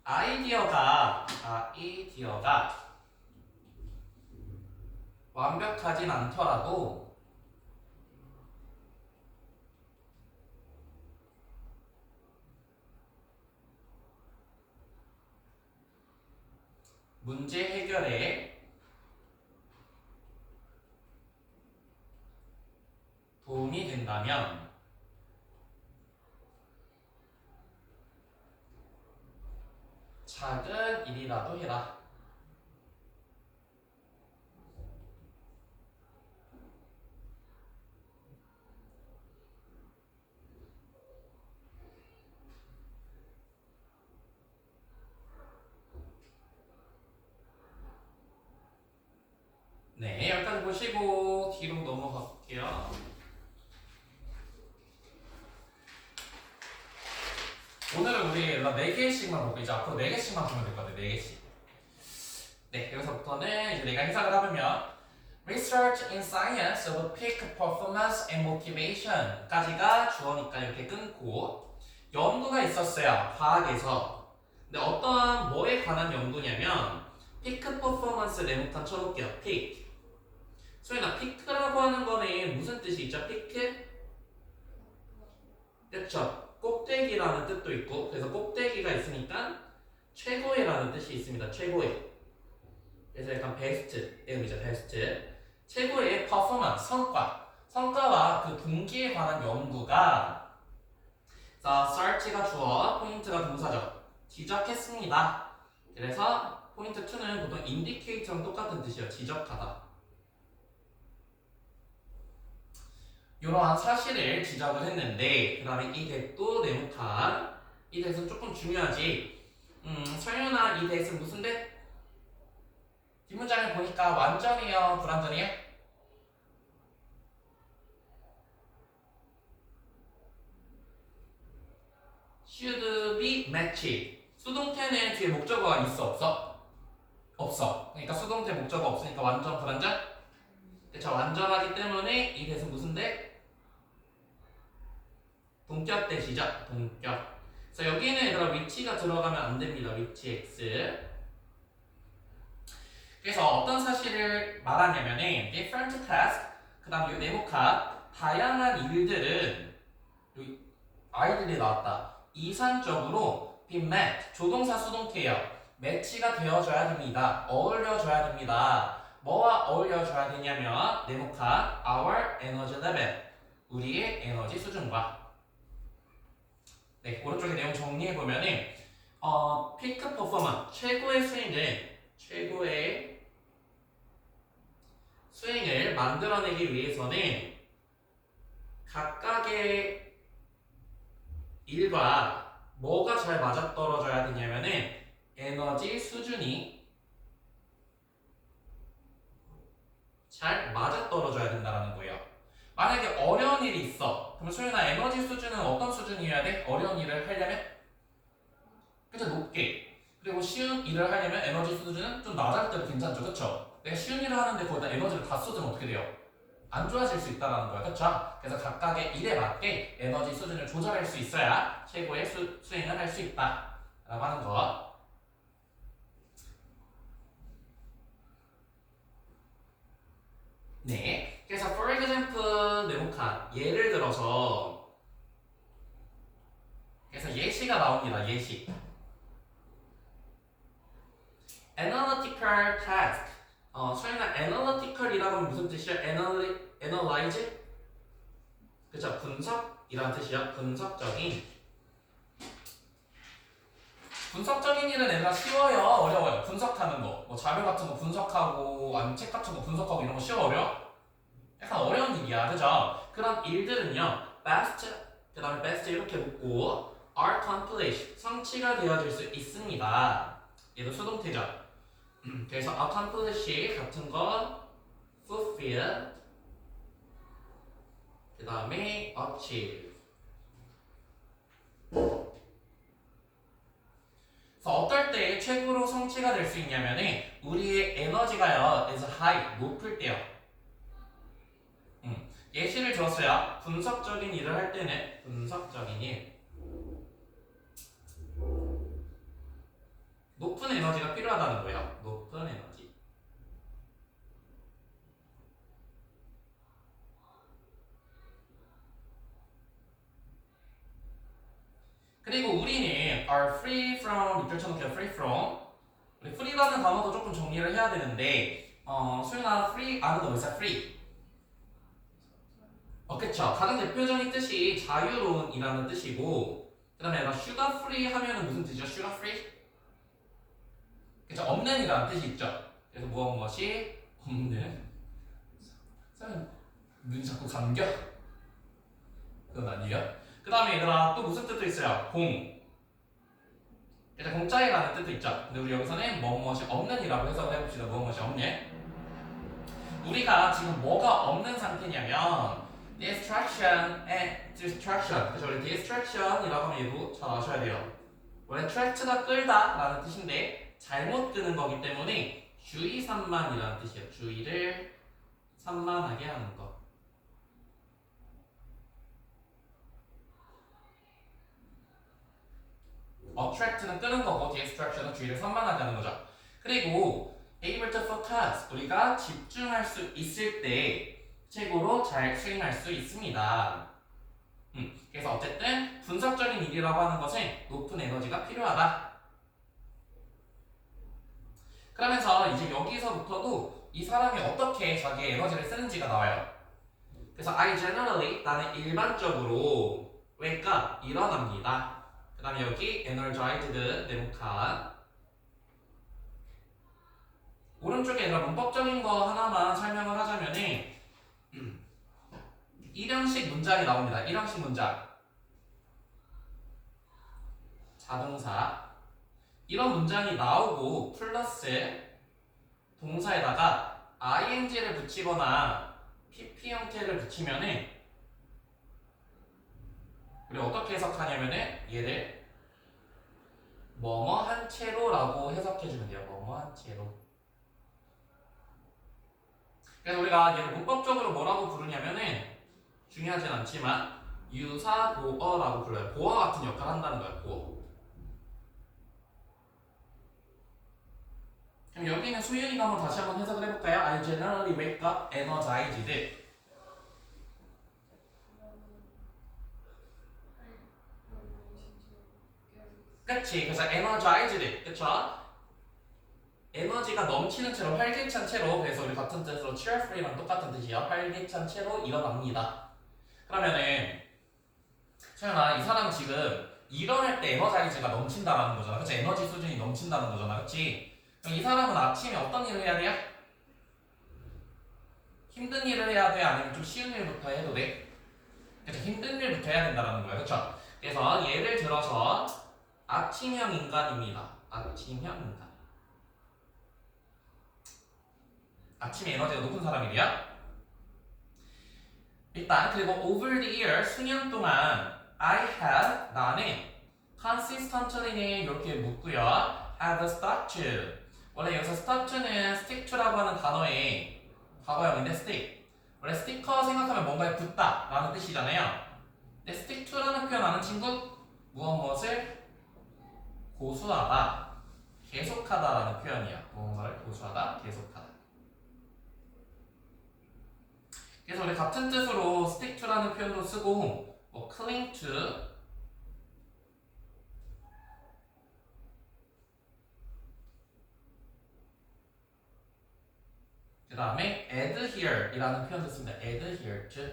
아이디어가 완벽하진 않더라도 문제 해결에 도움이 된다면 작은 일이라도 해라. 네, 여기까지 보시고 뒤로 넘어갈게요. 오늘은 우리 4개씩만 볼게요. 이제 앞으로 4개씩만 보면 될 것 같아요. 4개씩. 네, 여기서부터는 이제 내가 해석을 하면 Research in science of peak performance and motivation 까지가 주어니까 이렇게 끊고 연구가 있었어요. 과학에서. 근데 어떤 뭐에 관한 연구냐면 피크 퍼포먼스 네모칸 쳐볼게요. 피크. 소연아, 피크라고 하는 거는 무슨 뜻이 있죠? 피크? 그쵸? 꼭대기라는 뜻도 있고, 그래서 꼭대기가 있으니까 최고의라는 뜻이 있습니다. 최고의. 그래서 약간 베스트의 의미죠. 베스트. 최고의 퍼포먼스, 성과와 그 동기에 관한 연구가 search가 주어, 포인트가 동사죠. 지적했습니다. 그래서 포인트 2는 보통 indicate랑 똑같은 뜻이에요. 지적하다. 이러한 사실을 지적을 했는데 그 다음에 이 댓도 네모칸. 이 댓은 조금 중요하지. 설윤아, 이 댓은 무슨 댓? 뒷문장을 보니까 완전해요? 불완전해요? should be matched. 수동태는 뒤에 목적어가 있어? 없어? 없어. 그러니까 수동태 목적어 없으니까 완전 불완전? 그쵸, 완전하기 때문에 이 댓은 무슨 댓? 동격 대시죠? 동격. 그래서 여기는 얘들아 위치가 들어가면 안 됩니다. 위치 x. 그래서 어떤 사실을 말하냐면은 different task, 그 다음 이 네모칸 다양한 일들은 여기 아이들이 나왔다. 이상적으로 be met, 조동사 수동태예요. 매치가 되어줘야 됩니다. 어울려줘야 됩니다. 뭐와 어울려줘야 되냐면 네모칸 our energy level, 우리의 에너지 수준과. 네, 오른쪽에 내용 정리해보면은 피크 퍼포먼스, 최고의 수행을 만들어내기 위해서는 각각의 일과 뭐가 잘 맞아떨어져야 되냐면은 에너지 수준이 잘 맞아떨어져야 된다는 거예요. 만약에 어려운 일이 있어. 그럼 소연아, 에너지 수준은 어떤 수준이어야 돼? 어려운 일을 하려면? 그쵸, 높게. 그리고 쉬운 일을 하려면 에너지 수준은 좀 낮을 때도 괜찮죠, 그쵸? 내가 쉬운 일을 하는데 거기다 에너지를 다 쏟으면 어떻게 돼요? 안 좋아질 수 있다는 거야, 그쵸? 그래서 각각의 일에 맞게 에너지 수준을 조절할 수 있어야 최고의 수행을 할 수 있다 라고 하는 거. 네, 그래서 for example 네모칸, 예를 들어서 그래서 예시가 나옵니다. 예시. analytical task. 소연아, analytical이라고 하면 무슨 뜻이야? analyze? 그쵸, 분석이란 뜻이야. 분석적인 일은 애가 쉬워요? 어려워요? 분석하는 거, 뭐 자료 같은 거 분석하고 아니면 책 같은 거 분석하고 이런 거 쉬워? 어려워? 약간 어려운 일이야, 그죠? 그런 일들은요, best, 그 다음에 best 이렇게 묶고 are accomplished 성취가 되어질 수 있습니다. 얘도 수동태죠. 그래서 accomplish 같은 거 fulfill 그 다음에 achieve. 그래서 어떨 때 최고로 성취가 될 수 있냐면은 우리의 에너지가요 is high 높을 때요. 예시를 줬어요. 분석적인 일을 할 때는 분석적인 일 높은 에너지가 필요하다는 거예요. 높은 에너지. 그리고 우리는 are free from 밑줄 쳐놓기가 free from 우리 free라는 단어도 조금 정리를 해야 되는데 수연아 free 아는 거 뭐였어? free 그쵸. 가장 대표적인 뜻이 자유로운이라는 뜻이고 그 다음에 sugar free 하면은 무슨 뜻이죠? sugar free? 그쵸. 없는이라는 뜻이 있죠. 그래서 무엇이 없는 수연 눈이 자꾸 감겨? 그건 아니에요. 그 다음에 얘들아 또 무슨 뜻도 있어요? 공. 그래서 공짜이라는 뜻도 있죠. 근데 우리 여기서는 무엇이 없는이라고 해석을 해봅시다. 무엇이 없는. 우리가 지금 뭐가 없는 상태냐면 distraction. 그래서 우리 distraction이라고 하면 얘도 잘 아셔야 돼요. 원래 attract가 끌다 라는 뜻인데 잘못 끄는 거기 때문에 주의 산만이라는 뜻이에요. 주의를 산만하게 하는 거. attract는 끄는 거고 distraction은 주의를 산만하게 하는 거죠. 그리고 able to focus 우리가 집중할 수 있을 때 최고로 잘 수행할 수 있습니다. 그래서 어쨌든 분석적인 일이라고 하는 것은 높은 에너지가 필요하다. 그러면서 이제 여기서부터도 이 사람이 어떻게 자기의 에너지를 쓰는지가 나와요. 그래서 I generally 나는 일반적으로 wake up 일어납니다. 그 다음에 여기 energized 네모칸 오른쪽에 얘들아 문법적인 거 하나만 설명을 하자면은 일형식 문장이 나옵니다. 일형식 문장 자동사 이런 문장이 나오고 플러스 동사에다가 ing를 붙이거나 pp 형태를 붙이면은 우리 어떻게 해석하냐면은 얘를 뭐뭐 한 채로라고 해석해주면 돼요. 뭐뭐 한 채로. 그래서 우리가 얘를 문법적으로 뭐라고 부르냐면은 중요하진 않지만 유사 보어라고 불러요. 보어 같은 역할을 한다는 거예요. 보어. 그럼 여기는 수윤이가 한번 다시 한번 해석을 해볼까요? I generally wake up energized. 그치? 그래서 energized, 그쵸? 에너지가 넘치는 채로, 활기찬 채로, 그래서 우리 같은 뜻으로 cheerful이랑 똑같은 뜻이에요. 활기찬 채로 일어납니다. 그러면은 소연아, 이 사람은 지금 일어날 때 에너자이즈가 넘친다라는 거잖아. 그치? 에너지 수준이 넘친다는 거잖아. 그치? 그럼 이 사람은 아침에 어떤 일을 해야 돼요? 힘든 일을 해야 돼? 아니면 좀 쉬운 일부터 해도 돼? 그쵸? 힘든 일부터 해야 된다는 거예요. 그쵸? 그래서 예를 들어서 아침형 인간입니다. 아침형 인간. 아침에 에너지가 높은 사람이래요. 일단 그리고 over the year 수년 동안 I have 나는 consistently는 이렇게 묻고요. have stuck to 원래 여기서 stuck to는 stick to라고 하는 단어의 과거형인데 stick 원래 스티커 생각하면 뭔가에 붙다 라는 뜻이잖아요. 근데 stick to라는 표현 아는 친구 무엇을 고수하다 계속하다 라는 표현이야. 무언가를 고수하다 계속하다. 그래서 우리 같은 뜻으로 stick to라는 표현도 쓰고 뭐 cling to 그 다음에 adhere 이라는 표현도 씁니다. adhere to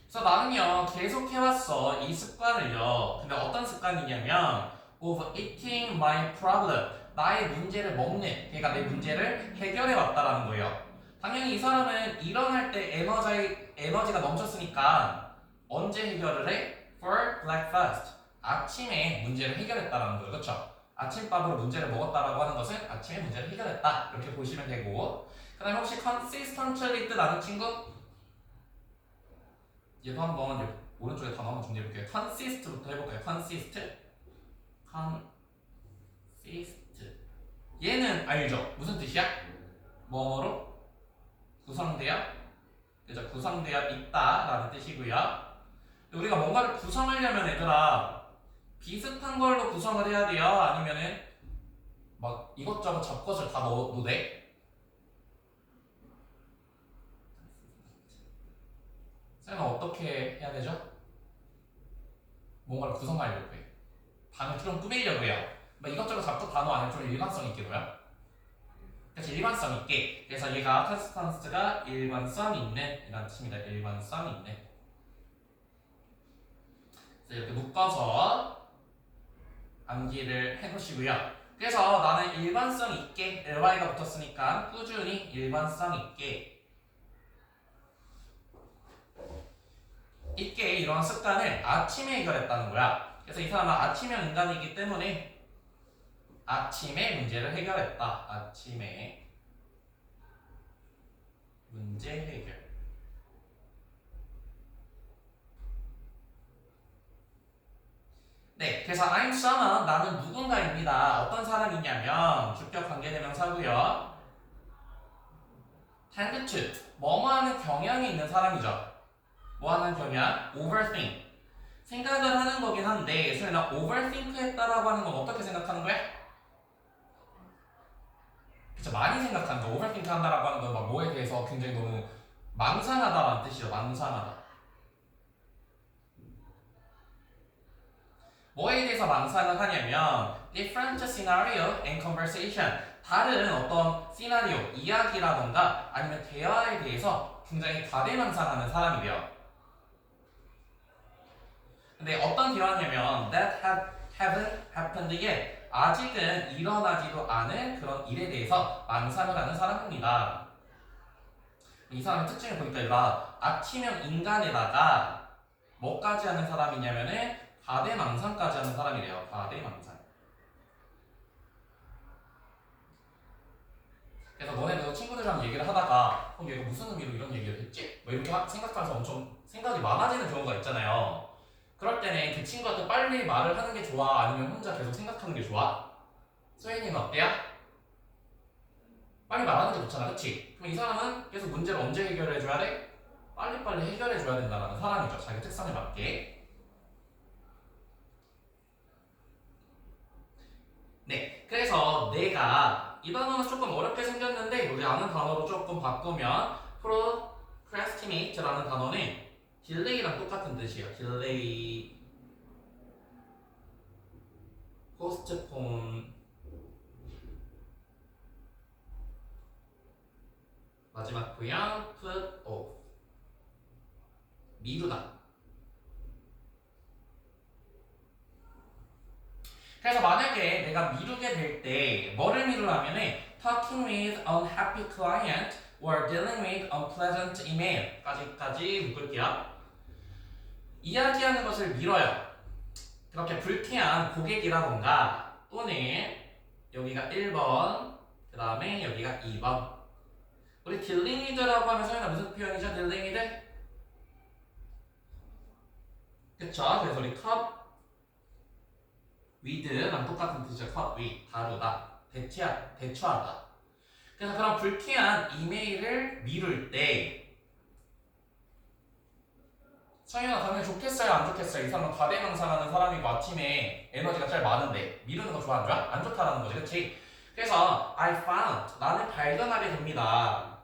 그래서 나는요 계속 해왔어 이 습관을요. 근데 어떤 습관이냐면 of eating my problem 나의 문제를 먹는 그러니까 내 문제를 해결해 왔다라는 거예요. 당연히 이 사람은 일어날 때 에너지가 넘쳤으니까 언제 해결을 해? For breakfast. 아침에 문제를 해결했다라는 거죠. 그렇죠? 아침밥으로 문제를 먹었다라고 하는 것은 아침에 문제를 해결했다. 이렇게 보시면 되고 그 다음에 혹시 consistently 뜻 아는 친구? 얘도 한번 여기 오른쪽에 단어 한번 정리해볼게요. consist부터 해볼까요? consist. 얘는 알죠? 무슨 뜻이야? 뭐뭐로? 구성되어? 그죠? 구성되어 있다라는 뜻이고요. 우리가 뭔가를 구성하려면 얘들아 비슷한 걸로 구성을 해야 돼요? 아니면은 막 이것저것 잡것을 다 넣어도 돼? 쌤은 어떻게 해야 되죠? 뭔가를 구성하려고 해. 방을 좀 꾸미려고 해요. 막 이것저것 잡고 단어 안에 좀 일관성 있게 넣어요. 그래서 일관성 있게. 그래서 얘가 컨스턴스가 일관성 있는 이런 뜻입니다. 일관성 있는. 그래서 이렇게 묶어서 암기를 해보시고요. 그래서 나는 일관성 있게 ly가 붙었으니까 꾸준히 일관성 있게 이러한 습관을 아침에 해결했다는 거야. 그래서 이 사람은 아침형 인간이기 때문에 아침에 문제를 해결했다. 아침에 문제 해결. 네, 그래서 I'm someone, 나는 누군가입니다. 어떤 사람이냐면 주격 관계대명사고요. tend to, 뭐뭐하는 경향이 있는 사람이죠. 뭐하는 경향? overthink. 생각을 하는 거긴 한데 소연아 overthink 했다라고 하는 건 어떻게 생각하는 거야? 그쵸, 많이 생각하는 거. overthink 한다라고 하는 건 막 뭐에 대해서 굉장히 너무 망상하다라는 뜻이죠. 망상하다. 뭐에 대해서 망상을 하냐면 different scenario and conversation. 다른 어떤 시나리오, 이야기라던가 아니면 대화에 대해서 굉장히 과대망상하는 사람이래요. 근데 어떤 대화냐면 that haven't happened yet. 아직은 일어나지도 않은 그런 일에 대해서 망상을 하는 사람입니다. 이 사람의 특징을 보니까 얘가 아침형 인간에다가 뭐까지 하는 사람이냐면은 과대망상까지 하는 사람이래요. 과대망상. 그래서 너네도 친구들이랑 얘기를 하다가 얘가 무슨 의미로 이런 얘기를 했지? 뭐 이렇게 생각하면서 엄청 생각이 많아지는 경우가 있잖아요. 그럴 때는 그 친구한테 빨리 말을 하는 게 좋아? 아니면 혼자 계속 생각하는 게 좋아? 소연이는 어때요? 빨리 말하는 게 좋잖아, 그치? 그럼 이 사람은 계속 문제를 언제 해결해줘야 돼? 빨리빨리 해결해줘야 된다는 사람이죠. 자기 특성에 맞게. 네, 그래서 내가 이 단어는 조금 어렵게 생겼는데 우리 아는 단어로 조금 바꾸면 procrastinate라는 단어는 딜레이랑 똑같은 뜻이에요. 딜레이, 포스트폰, 마지막 부양 put off, 미루다. 그래서 만약에 내가 미루게 될 때 뭐를 미루라면은 talking with unhappy client or dealing with unpleasant email 까지까지 묶을게요. 이야기하는 것을 미뤄요. 그렇게 불쾌한 고객이라던가 또는 여기가 1번 그 다음에 여기가 2번. 우리 dealing with라고 하면 소연아 무슨 표현이죠? dealing with? 그쵸? 그래서 우리 cut with랑 똑같은 뜻이죠. cut with, 다루다, 대처하다. 그래서 그런 불쾌한 이메일을 미룰 때 성현아 당연히 좋겠어요? 안 좋겠어요? 이 사람은 과대망상하는 사람이고 아침에 에너지가 제일 많은데 미루는 거 좋아 안 좋아? 안 좋다라는 거지, 그치? 그래서 I found, 나는 발견하게 됩니다.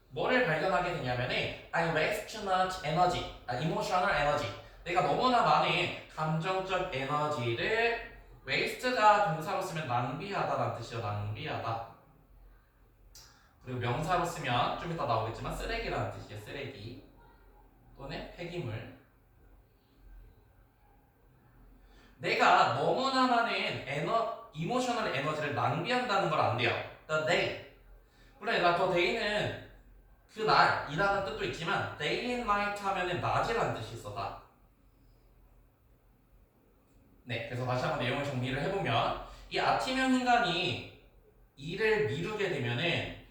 뭐를 발견하게 되냐면은 I waste too much energy, emotional energy. 내가 너무나 많은 감정적 에너지를 waste가 동사로 쓰면 낭비하다라는 뜻이죠. 낭비하다. 그리고 명사로 쓰면 좀 이따 나오겠지만 쓰레기라는 뜻이에요. 쓰레기 또는 폐기물. 내가 너무나 많은 이모셔널 에너지를 낭비한다는 걸 안 돼요. The day. 그래, 나 the day는 그날 이라는 뜻도 있지만 day and night 하면은 낮이라는 뜻이 있어. 다. 네, 그래서 다시 한번 내용을 정리를 해보면 이 아티명 인간이 일을 미루게 되면은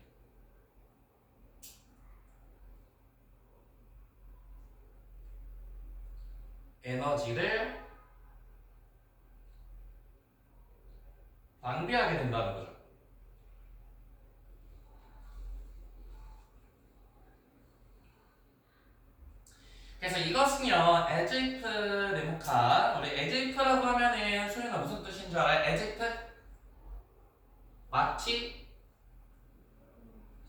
에너지를 낭비하게 된다는 거죠. 그래서 이것은요, as if 네모칸, 우리 as if라고 하면은 소연아 무슨 뜻인 줄 알아요? as if? 마치?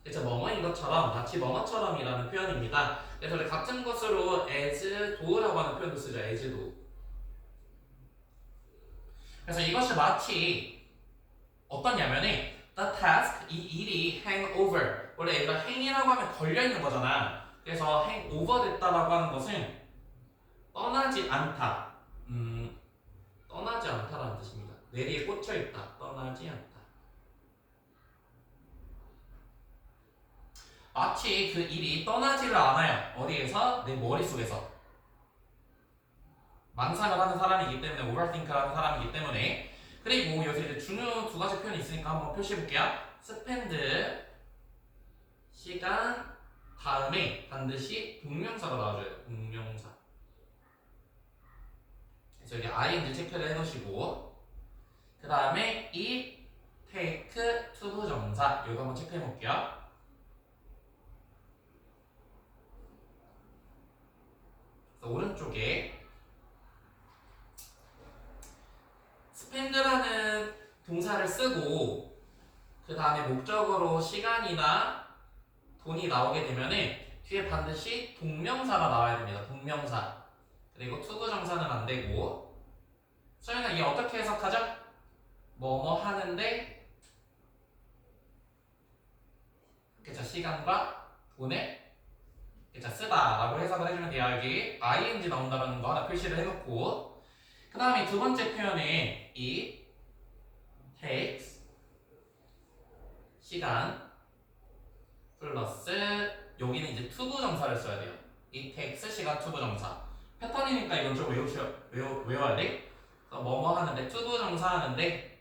그쵸, 뭐뭐인 것처럼, 마치 뭐뭐처럼이라는 표현입니다. 그래서 우리 같은 것으로 as do라고 하는 표현도 쓰죠, as do. 그래서 이것이 마치 어떠냐면은 the task, 이 일이 hang over. 원래 얘가 hang이라고 하면 걸려있는 거잖아. 그래서 hang over 됐다라고 하는 것은 떠나지 않다. 떠나지 않다라는 뜻입니다. 내리에 꽂혀 있다. 떠나지 않다. 마치 그 일이 떠나지를 않아요. 어디에서? 내 머릿속에서. 망상을 하는 사람이기 때문에, overthink를 하는 사람이기 때문에. 그리고 여기서 이제 중요 두 가지 표현이 있으니까 한번 표시해 볼게요. spend 시간 다음에 반드시 동명사가 나와줘요. 동명사. 그래서 여기 ing 체크를 해놓으시고, 그 다음에 eat, take, to 부정사 이거 한번 체크해 볼게요. 그래서 오른쪽에 spend라는 동사를 쓰고 그 다음에 목적어로 시간이나 돈이 나오게 되면은 뒤에 반드시 동명사가 나와야 됩니다. 동명사. 그리고 투부정사는 안 되고. 소연아 이게 어떻게 해석하죠? 뭐뭐 하는데 그쵸, 시간과 돈을 그쵸, 쓰다라고 해석을 해주면 돼요. 여기 ing 나온다는 거 하나 표시를 해놓고, 그 다음에 두 번째 표현은 it takes 시간 플러스 여기는 이제 투부정사를 써야 돼요. it takes 시간 투부정사. 패턴이니까 이건 좀 외워야 돼. 그래서 뭐뭐 하는데 투부정사 하는데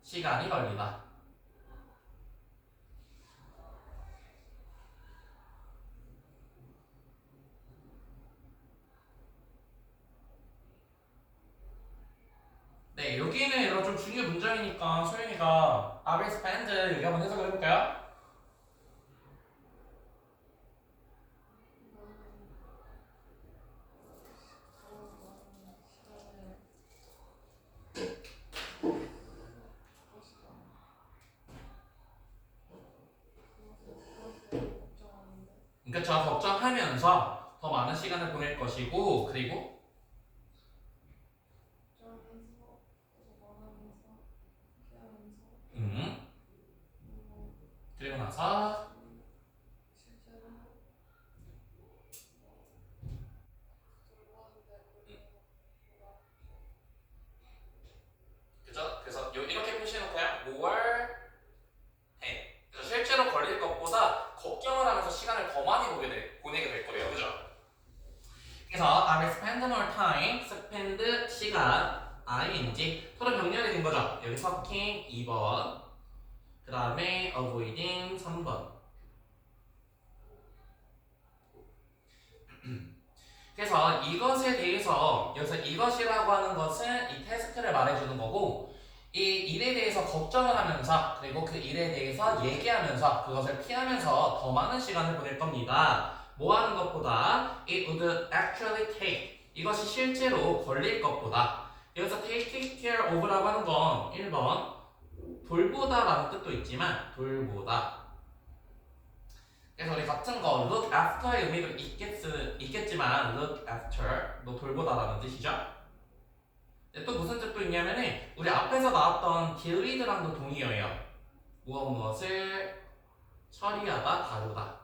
시간이 걸리다. 네, 여기는 이런 좀 중요 문장이니까 소연이가 I will spend 여기 한번 해석을 해볼까요? 그러니까 저 걱정하면서 더 많은 시간을 보낼 것이고, 그리고 그리고 나서 그죠? 그래서 이렇게 표시해놓고요. more 해. 그래서 실제로 걸릴 것보다 걱정을 하면서 시간을 더 많이 보내게 될 거예요. 그죠? 그래서 I will spend more time, spend 시간, ing 서로 병렬이 된 거죠. 여기 talking 2번, 그 다음에 avoiding 3번. 그래서 이것에 대해서 여기서 이것이라고 하는 것은 이 태스크를 말해주는 거고, 이 일에 대해서 걱정을 하면서 그리고 그 일에 대해서 얘기하면서 그것을 피하면서 더 많은 시간을 보낼 겁니다. 뭐 하는 것보다 it would actually take 이것이 실제로 걸릴 것보다. 여기서 take care of라고 하는 건 1번 돌보다 라는 뜻도 있지만 돌보다. 그래서 우리 같은 거 look after의 의미도 있겠지만 look after 너 돌보다라는 뜻이죠. 또 무슨 뜻도 있냐면은 우리 앞에서 나왔던 deal with랑도 동의어예요. 무엇을 처리하다, 다루다.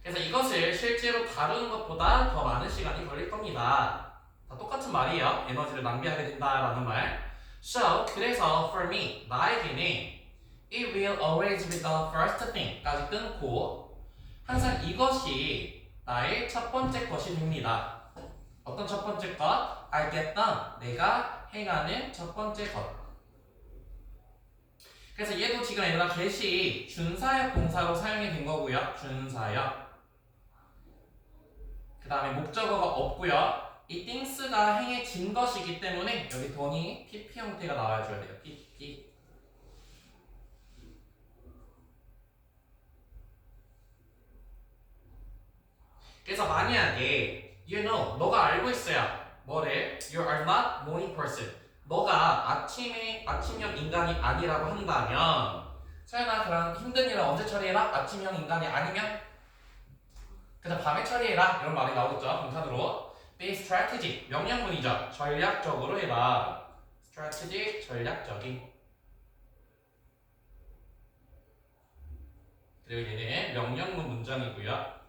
그래서 이것을 실제로 다루는 것보다 더 많은 시간이 걸릴 겁니다. 다 똑같은 말이에요. 에너지를 낭비하게 된다라는 말. So, 그래서 for me, 나에게는 It will always be the first thing까지 끊고 항상 이것이 나의 첫 번째 것이 됩니다. 어떤 첫 번째 것? I get done. 내가 행하는 첫 번째 것. 그래서 얘도 지금 얘들아 get이 준사역 동사로 사용이 된 거고요. 준사역. 그 다음에 목적어가 없고요. 이 things가 행해진 것이기 때문에 여기 don이 PP 형태가 나와줘야 돼요. PP. 그래서 만약에 you know, 너가 알고 있어요. 뭐를? You are not morning person. 너가 아침형 인간이 아니라고 한다면 서연아 그럼 힘든 일은 언제 처리해라? 아침형 인간이 아니면? 그래서 밤에 처리해라 이런 말이 나오겠죠. 동사로 be strategic 명령문이죠. 전략적으로 해라. strategic 전략적인. 그리고 얘는 명령문 문장이고요.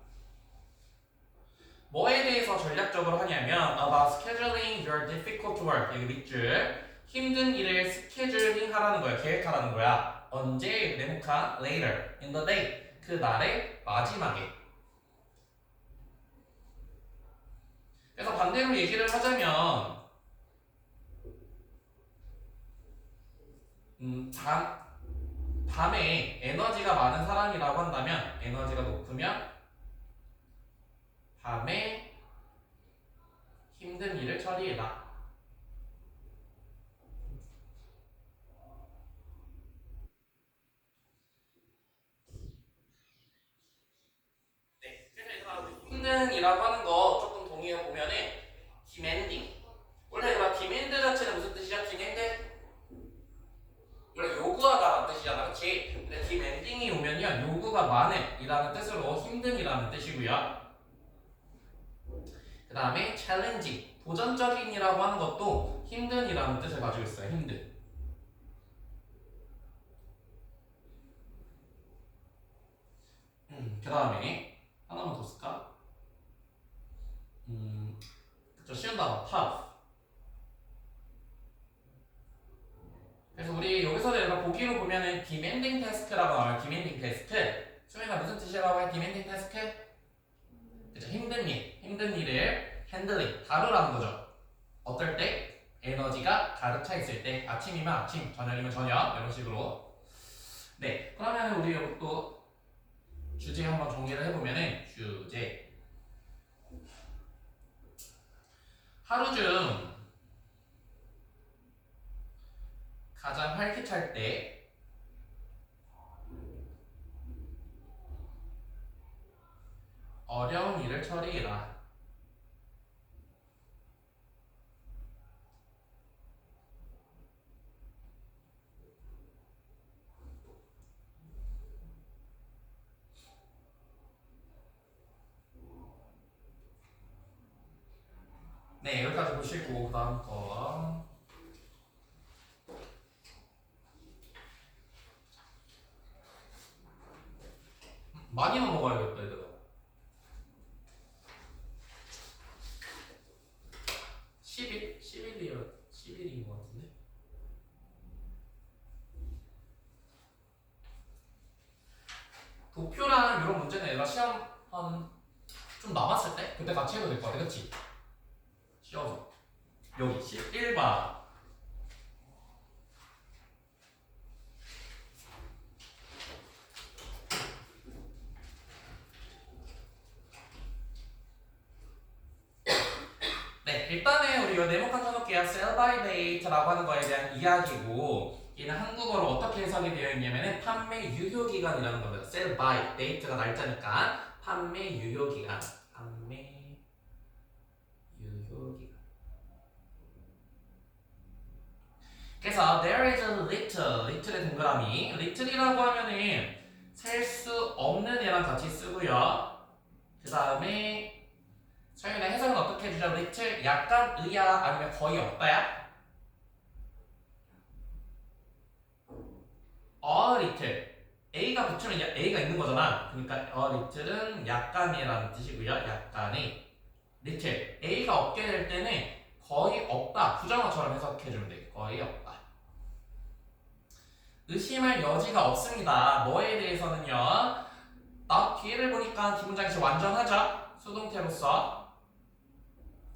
뭐에 대해서 전략적으로 하냐면 about scheduling your difficult work. 여기 밑줄 힘든 일을 스케줄링 하라는 거야. 계획하라는 거야. 언제? 네모칸 later in the day. 그 날의 마지막에. 그래서 반대로 얘기를 하자면 밤에 에너지가 많은 사람이라고 한다면 에너지가 높으면 밤에 힘든 일을 처리해라. 네, 그래서 힘든 일이라고 하는 거 조금 동의해 보면은 demanding. 원래 얘들아 demand 자체는 무슨 뜻이야? demand? 원래 요구하다라는 뜻이잖아, 그렇지? 근데 demanding이 오면요 요구가 많은 이라는 뜻으로 힘든이라는 뜻이고요. 그 다음에 challenging, 도전적인이라고 하는 것도 힘든이라는 뜻을 가지고 있어요. 힘든. 그 다음에 하나만 더 쓸까? 그쵸, 쉬운 단어 tough. 그래서 우리 여기서 내가 보기로 보면은 demanding task라고 나와요. demanding task. 수민아 무슨 뜻이라고 해? demanding task? 그쵸, 힘든 일을 handling, 다루라는 거죠. 어떨 때? 에너지가 가득 차 있을 때, 아침이면 아침, 저녁이면 저녁, 이런 식으로. 네, 그러면 우리 여기 또 주제 한번 정리를 해보면은, 주제. 하루 중 가장 활기찰 때, 어려운 일을 처리해라. 네, 여기까지 보시고 그 다음 거 많이 넘어가야겠다 얘들아. 10일? 10일인 것 같은데. 도표랑 이런 문제는 얘들아 시험 한 좀 남았을 때 그때 같이 해도 될 것 같아, 그치? 쉬어서 여기 11번. 네, 일단은 우리 이 네모칸 쳐놓을게요. sell by date라고 하는 거에 대한 이야기고 얘는 한국어로 어떻게 해석이 되어 있냐면은 판매 유효 기간이라는 겁니다. sell by date가 날짜니까 판매 유효 기간. 판매 유효 기간. 그래서 there is a little, little의 동그라미. little이라고 하면은 셀 수 없는 애랑 같이 쓰고요. 그 다음에 서윤아 해석은 어떻게 해주죠? little 약간 의야 아니면 거의 없다야? a little A가 붙으면 A가 있는 거잖아. 그러니까 a little은 약간이라는 뜻이고요. 약간의 little A가 없게 될 때는 거의 없다. 부정어처럼 해석해주면 돼. 거의 없다. 의심할 여지가 없습니다. 뭐에 대해서는요. 뒤에를 보니까 뒷문장이 완전하죠? 수동태로서.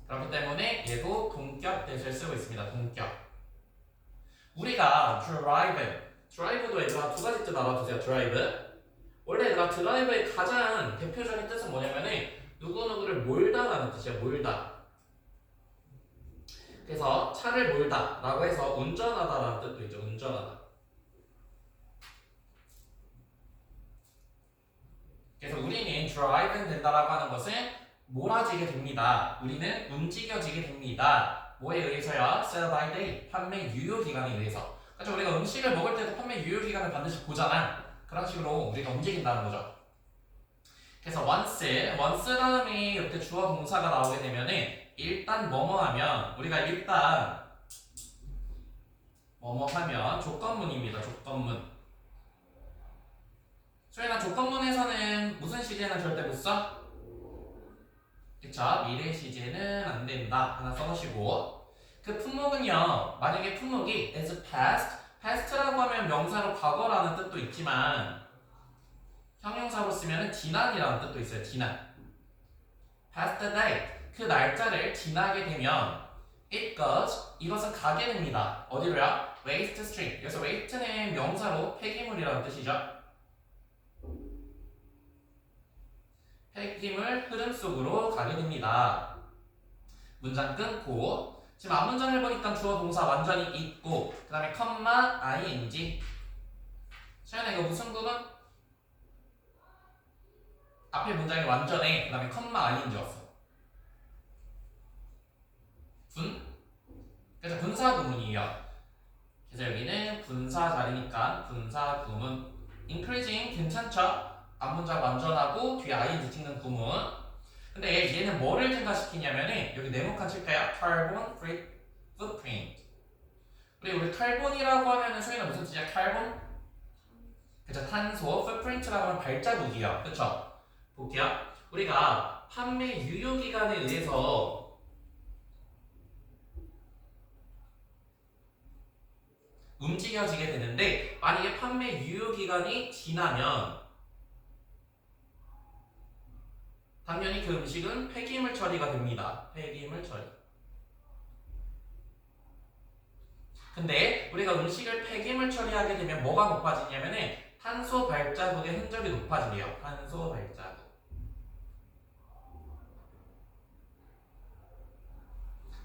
그렇기 때문에 얘도 동격 대시를 쓰고 있습니다. 동격. 우리가 drive도 얘들아 두 가지 뜻 알아두세요. drive. 원래 얘들아 드라이브의 가장 대표적인 뜻은 뭐냐면은 누구누구를 몰다라는 뜻이에요. 몰다. 그래서 차를 몰다 라고 해서 운전하다라는 뜻도 있죠. 운전하다. 그래서 우리는 drive는 된다라고 하는 것은 몰아지게 됩니다. 우리는 움직여지게 됩니다. 뭐에 의해서요? sell by day, 판매 유효 기간에 의해서. 그렇죠? 우리가 음식을 먹을 때도 판매 유효 기간을 반드시 보잖아. 그런 식으로 우리가 움직인다는 거죠. 그래서 once 다음에 이렇게 주어 동사가 나오게 되면은 일단 뭐뭐 하면 우리가 일단 뭐뭐 하면 조건문입니다. 조건문. 소연아 조건문에서는 무슨 시제는 절대 못 써? 그쵸? 미래 시제는 안 된다. 하나 써놓으시고 그 품목은요. 만약에 품목이 is past라고 하면 명사로 과거라는 뜻도 있지만 형용사로 쓰면 지난이라는 뜻도 있어요. 지난. past date 그 날짜를 지나게 되면 it goes 이것은 가게 됩니다. 어디로요? waste stream. 그래서 waste는 명사로 폐기물이라는 뜻이죠. 폐기물 흐름 속으로 가게 됩니다. 문장 끊고 지금 앞문장을 보니까 주어 동사 완전히 있고 그 다음에 컴마 ing. 시연아 이거 무슨 구문? 앞에 문장이 완전해. 그 다음에 컴마 ing 왔어. 그래서 분사 구문이에요. 그래서 여기는 분사 자리니까 분사 구문. increasing 괜찮죠? 앞문장 완전하고 뒤에 ing 찍는 구문. 근데 얘는 뭐를 증가시키냐면은 여기 네모칸 칠까요? carbon footprint. 우리 칼본이라고 하면은 소위는 무슨 뜻이야? 칼본? 그쵸? 탄소. footprint라고 하면 발자국이요. 그쵸? 볼게요. 우리가 판매 유효 기간에 의해서 움직여지게 되는데 만약에 판매 유효 기간이 지나면 당연히 그 음식은 폐기물 처리가 됩니다. 폐기물 처리. 근데 우리가 음식을 폐기물 처리하게 되면 뭐가 높아지냐면은 탄소 발자국의 흔적이 높아지래요. 탄소 발자국.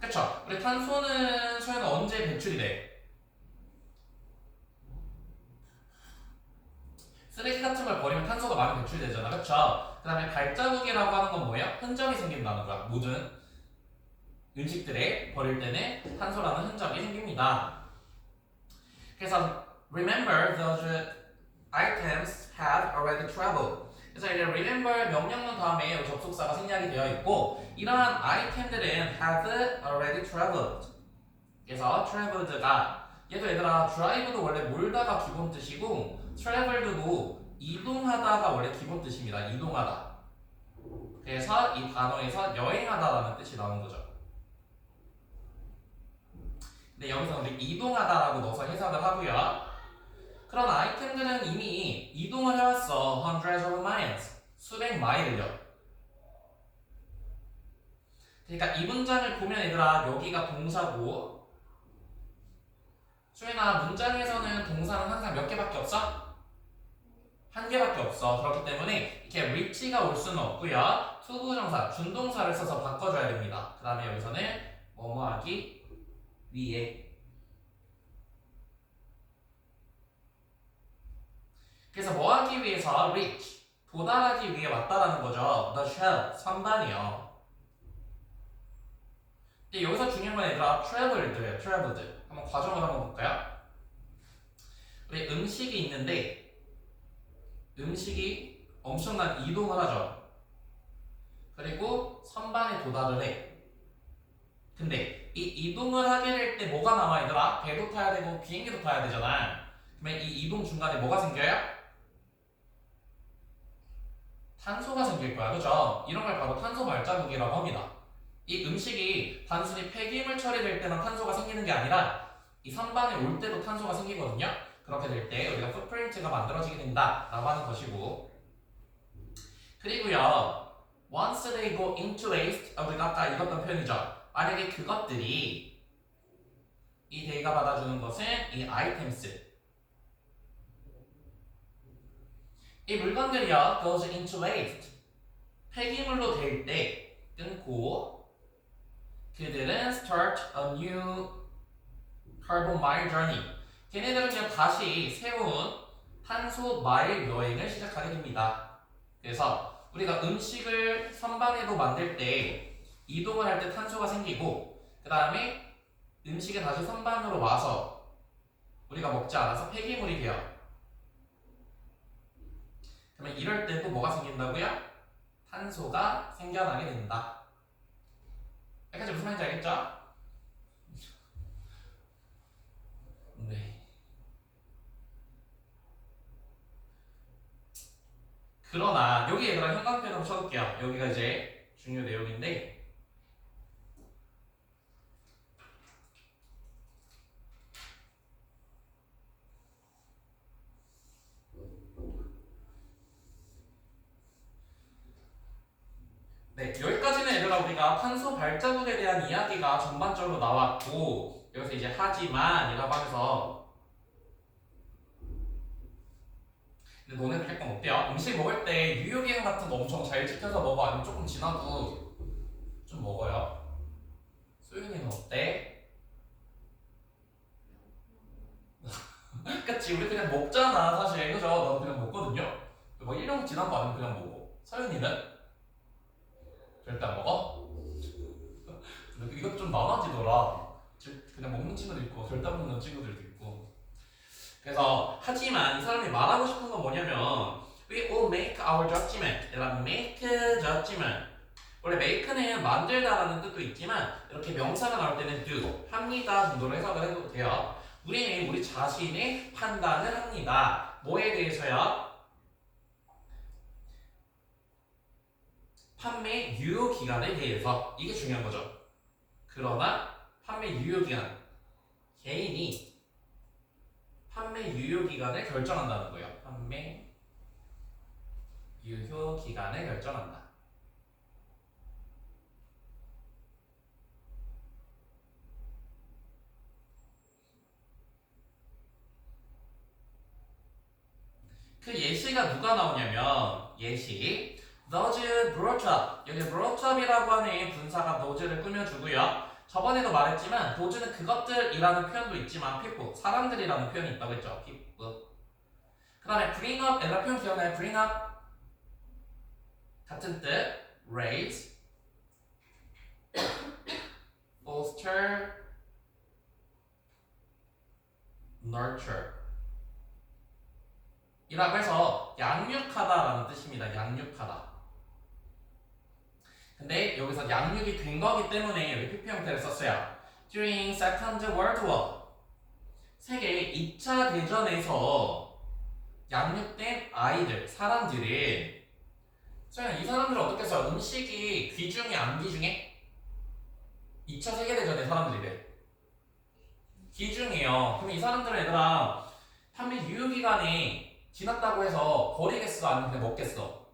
그쵸? 우리 탄소는 소연은 언제 배출이 돼? 쓰레기 같은 걸 버리면 탄소가 많이 배출되잖아. 그쵸? 그 다음에 발자국이라고 하는 건 뭐예요? 흔적이 생긴다는 거야. 모든 음식들에 버릴 때는 탄소라는 흔적이 생깁니다. 그래서 remember those items have already traveled. 그래서 이제 remember 명령문 다음에 접속사가 생략이 되어 있고 이러한 아이템들은 have already traveled. 그래서 traveled가 얘도 얘들아 drive도 원래 몰다가 기본 뜻이고 traveled도 이동하다가 원래 기본 뜻입니다. 이동하다. 그래서 이 단어에서 여행하다라는 뜻이 나오는 거죠. 근데 여기서 우리 이동하다라고 넣어서 해석을 하고요. 그런 아이템들은 이미 이동을 해왔어. hundreds of miles. 수백 마일을요. 그러니까 이 문장을 보면 얘들아 여기가 동사고 수연아 문장에서는 동사는 항상 몇 개밖에 없어? 한 개밖에 없어. 그렇기 때문에 이렇게 reach가 올 수는 없고요. 투부정사, 준동사를 써서 바꿔줘야 됩니다. 그 다음에 여기서는 뭐뭐 하기 위해. 그래서 뭐 하기 위해서 reach, 도달하기 위해 왔다라는 거죠. the shell, 선반이요. 근데 여기서 중요한 건 얘들아 traveled예요. traveled. 한번 과정을 한번 볼까요? 우리 음식이 있는데 음식이 엄청난 이동을 하죠. 그리고 선반에 도달을 해. 근데 이 이동을 하게 될 때 뭐가 나와 얘들아? 배도 타야 되고 비행기도 타야 되잖아. 그러면 이 이동 중간에 뭐가 생겨요? 탄소가 생길 거야. 그죠? 이런 걸 바로 탄소 발자국이라고 합니다. 이 음식이 단순히 폐기물 처리될 때만 탄소가 생기는 게 아니라 이 선반에 올 때도 탄소가 생기거든요. 그렇게 될 때 우리가 footprint가 만들어지게 된다 라고 하는 것이고, 그리고요 once they go into waste, 우리가 아까 읽었던 표현이죠. 만약에 그것들이 이 데이가 받아주는 것은 이 items, 이 물건들이요 goes into waste, 폐기물로 될 때 끊고 그들은 start a new carbon mile journey, 걔네들은요 다시 새로운 탄소 마일 여행을 시작하게 됩니다. 그래서 우리가 음식을 선반에도 만들 때 이동을 할 때 탄소가 생기고, 그 다음에 음식이 다시 선반으로 와서 우리가 먹지 않아서 폐기물이 돼요. 그러면 이럴 때 또 뭐가 생긴다고요? 탄소가 생겨나게 된다. 여기까지 무슨 말인지 알겠죠? 네. 그러나 여기 얘들아 형광펜으로 쳐볼게요. 여기가 이제 중요 내용인데, 네, 여기까지는 얘들아 우리가 탄소 발자국에 대한 이야기가 전반적으로 나왔고, 여기서 이제 하지만 이라고 하면서, 근데 너네들 약간 어때요? 음식 먹을 때 유효기능 같은 거 엄청 잘 지켜서 먹어? 아니면 조금 지나도 좀 먹어요? 소윤이는 어때? 그치, 우리 그냥 먹잖아 사실, 그죠? 나도 그냥 먹거든요? 뭐 1년 지난 거 아니면 그냥 먹어. 서윤이는? 절대 안 먹어? 근데 이것 좀 많아지더라. 그냥 먹는 친구도 있고 절대 안 먹는 친구들도 있고. 그래서 하지만 이 사람이 말하고 싶은 건 뭐냐면 we all make our judgment. 얘들아, make judgment. 원래 make는 만들다라는 뜻도 있지만 이렇게 명사가 나올 때는 do, 합니다 정도로 해석을 해도 돼요. 우리는 우리 자신의 판단을 합니다. 뭐에 대해서요? 판매 유효 기간에 대해서. 이게 중요한 거죠. 그러나 판매 유효 기간, 개인이 판매 유효 기간을 결정한다는 거예요. 판매 유효 기간을 결정한다. 그 예시가 누가 나오냐면, 예시 those brought up, 여기 brought up이라고 하는 분사가 those를 꾸며주고요. 저번에도 말했지만 those는 그것들이라는 표현도 있지만 people, 사람들이라는 표현이 있다고 했죠. people. 그 다음에 bring up, 얘들아 표현 기억나요? bring up 같은 뜻, raise, foster, nurture 이라고 해서 양육하다라는 뜻입니다. 양육하다. 근데 여기서 양육이 된 거기 때문에 여기 PP 형태를 썼어요. During Second World War, 세계 2차 대전에서 양육된 아이들, 사람들은, 이 사람들은 어떻게 써요? 음식이 귀중해 안 귀중해? 2차 세계대전의 사람들이래. 귀중해요. 그럼 이 사람들은 얘들아 판매 유효기간이 지났다고 해서 버리겠어? 아니면 그냥 먹겠어?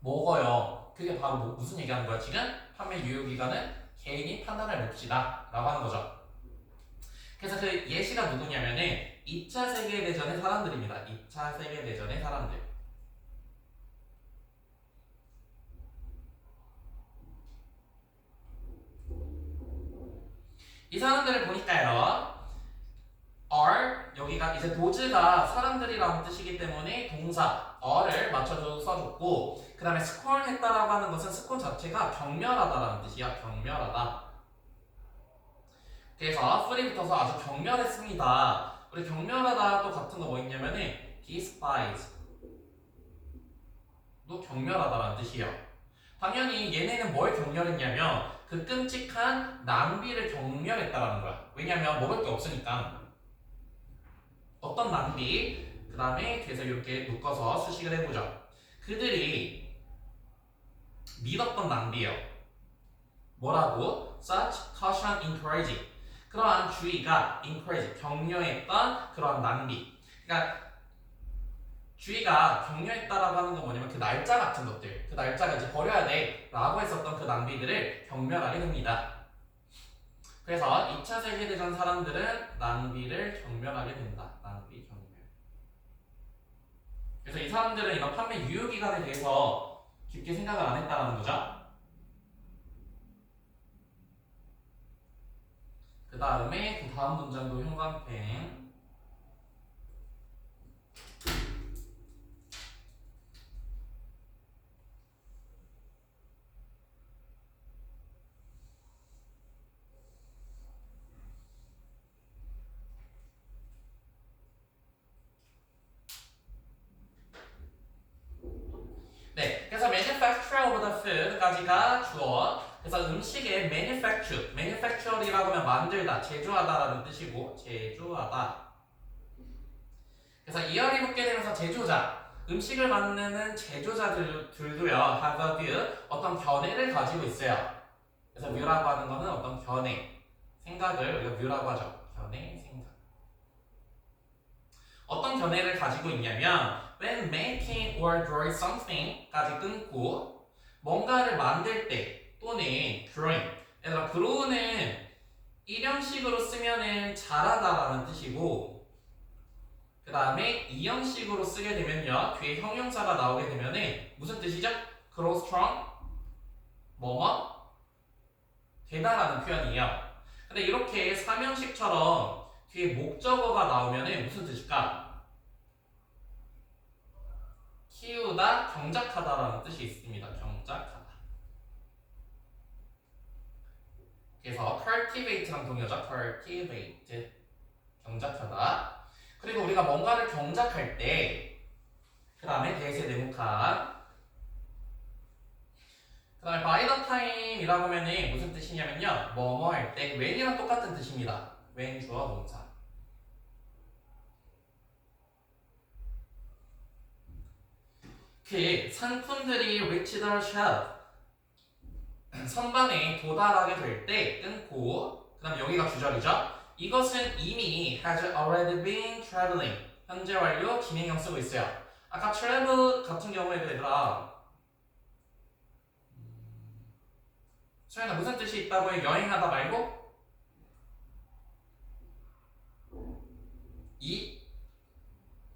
먹어요. 그게 바로 무슨 얘기하는 거야 지금? 판매 유효기간은 개인이 판단을 봅시다 라고 하는 거죠. 그래서 그 예시가 누구냐면은 2차 세계대전의 사람들입니다. 2차 세계대전의 사람들. 이 사람들을 보니까요, are, 여기가 이제 도즈가 사람들이라는 뜻이기 때문에 동사 are를 맞춰서 써줬고, 그 다음에 scorn 했다라고 하는 것은 scorn 자체가 경멸하다라는 뜻이야. 경멸하다. 그래서 풀이 붙어서 아주 경멸했습니다. 우리 경멸하다 또 같은 거 뭐 있냐면은 despise 도 경멸하다라는 뜻이에요. 당연히 얘네는 뭘 경멸했냐면 그 끔찍한 낭비를 경멸했다라는 거야. 왜냐면 먹을 게 없으니까. 어떤 낭비, 그 다음에 뒤에서 이렇게 묶어서 수식을 해보죠. 그들이 믿었던 낭비예요. 뭐라고? Such caution encouraging. 그러한 주의가 encourage, 격려했던 그러한 낭비. 그러니까 주의가 격려했다라고 하는 건 뭐냐면 그 날짜 같은 것들, 그 날짜가 이제 버려야 돼 라고 했었던 그 낭비들을 경멸하게 됩니다. 그래서 2차 세계대전 사람들은 낭비를 경멸하게 된다. 낭비 경멸. 그래서 이 사람들은 이런 판매 유효기간에 대해서 깊게 생각을 안 했다는 거죠. 그 다음에 그 다음 문장도 형광펜. 네, 그래서 manufacture of the food까지가 주어. 그래서 음식의 manufacture이라고 하면 만들다, 제조하다라는 뜻이고 제조하다. 그래서 이열이 붙게 되면서 제조자, 음식을 만드는 제조자들도요 have a view, 어떤 견해를 가지고 있어요. 그래서 view라고 하는 거는 어떤 견해, 생각을 우리가 view라고 하죠. 견해, 생각. 어떤 견해를 가지고 있냐면 when making or drawing something까지 끊고 뭔가를 만들 때 또는 drawing, 얘들아 draw는 일형식으로 쓰면은 잘하다라는 뜻이고 그 다음에 이형식으로 쓰게 되면요 뒤에 형용사가 나오게 되면은 무슨 뜻이죠? grow strong 뭐뭐 되다라는 표현이에요. 근데 이렇게 삼형식처럼 뒤에 목적어가 나오면은 무슨 뜻일까? 키우다, 경작하다라는 뜻이 있습니다. 경작하다. 그래서 cultivate랑 동의어죠. cultivate, 경작하다. 그리고 우리가 뭔가를 경작할 때 그 다음에 대세 네모칸 그 다음에 by the time이라고 하면 무슨 뜻이냐면요 뭐뭐 할 때 when이랑 똑같은 뜻입니다. when 주어 동사. 그 상품들이 reach the shelf 선반에 도달하게 될 때 끊고 그 다음 여기가 주절이죠. 이것은 이미 has already been traveling 현재 완료 진행형 쓰고 있어요. 아까 travel 같은 경우에도 얘들아 소연아 무슨 뜻이 있다고 해? 여행하다 말고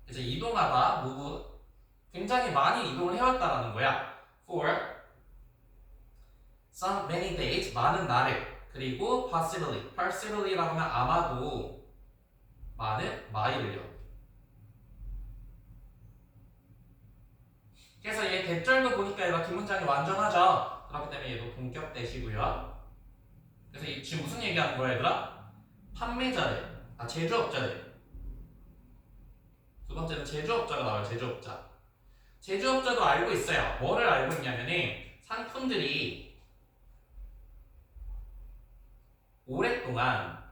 이제 이동하다 move 굉장히 많이 이동을 해왔다라는 거야. for some many days 많은 날을 그리고 possibly라고 하면 아마도 많은 마일을요. 그래서 얘 대절도 보니까 얘가 뒷문장이 완전하죠. 그렇기 때문에 얘도 동격대시고요. 그래서 지금 무슨 얘기하는 거야 얘들아? 판매자들, 제조업자들. 두 번째는 제조업자가 나와요. 제조업자. 제조업자도 알고 있어요. 뭐를 알고 있냐면은 상품들이 오랫동안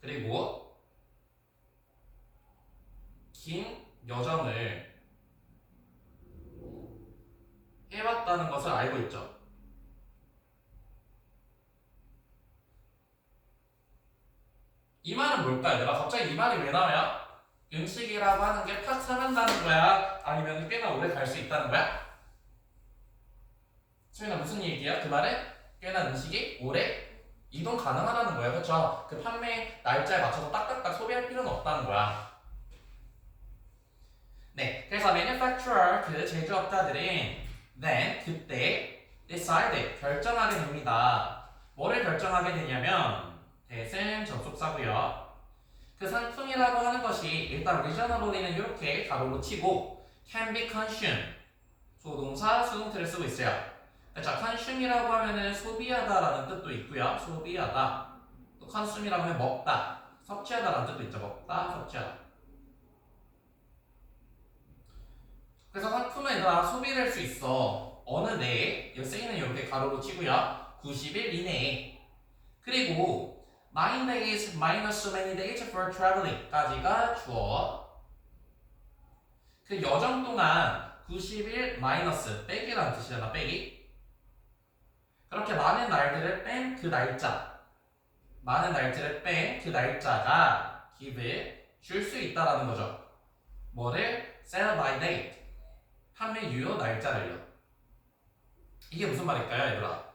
그리고 긴 여정을 해왔다는 것을 알고 있죠. 이 말은 뭘까요? 내가 갑자기 이 말이 왜 나와요? 음식이라고 하는 게 팍 상한다는 거야? 아니면 꽤나 오래 갈 수 있다는 거야? 소연아 무슨 얘기야? 그 말은 꽤나 음식이 오래 이동 가능하다는 거야. 그렇죠? 그 판매 날짜에 맞춰서 딱딱딱 소비할 필요는 없다는 거야. 네, 그래서 manufacturer 그 제조업자들은 then 그때 decide 결정하게 됩니다. 뭐를 결정하게 되냐면 대신 접속사고요. 그 상품이라고 하는 것이 일단 reasonably는 이렇게 가로로 치고 can be consumed 조동사 수동태를 쓰고 있어요. 자, consume이라고 하면은 소비하다라는 뜻도 있고요. 소비하다. 또 consume이라고 하면 먹다, 섭취하다라는 뜻도 있죠. 먹다, 섭취하다. 그래서 상품은 얘들아 소비를 할 수 있어. 어느 내에, 여기 쓰이는 이렇게 가로로 치고요. 90일 이내에. 그리고 9 days minus so many days for traveling까지가 주어. 그 여정 동안 90일 마이너스 빼기라는 뜻이잖아. 빼기. 그렇게 많은 날들을 뺀 그 날짜, 많은 날짜를 뺀 그 날짜가 give 줄 수 있다라는 거죠. 뭐를? sell by date. 판매 유효 날짜를요. 이게 무슨 말일까요, 얘들아?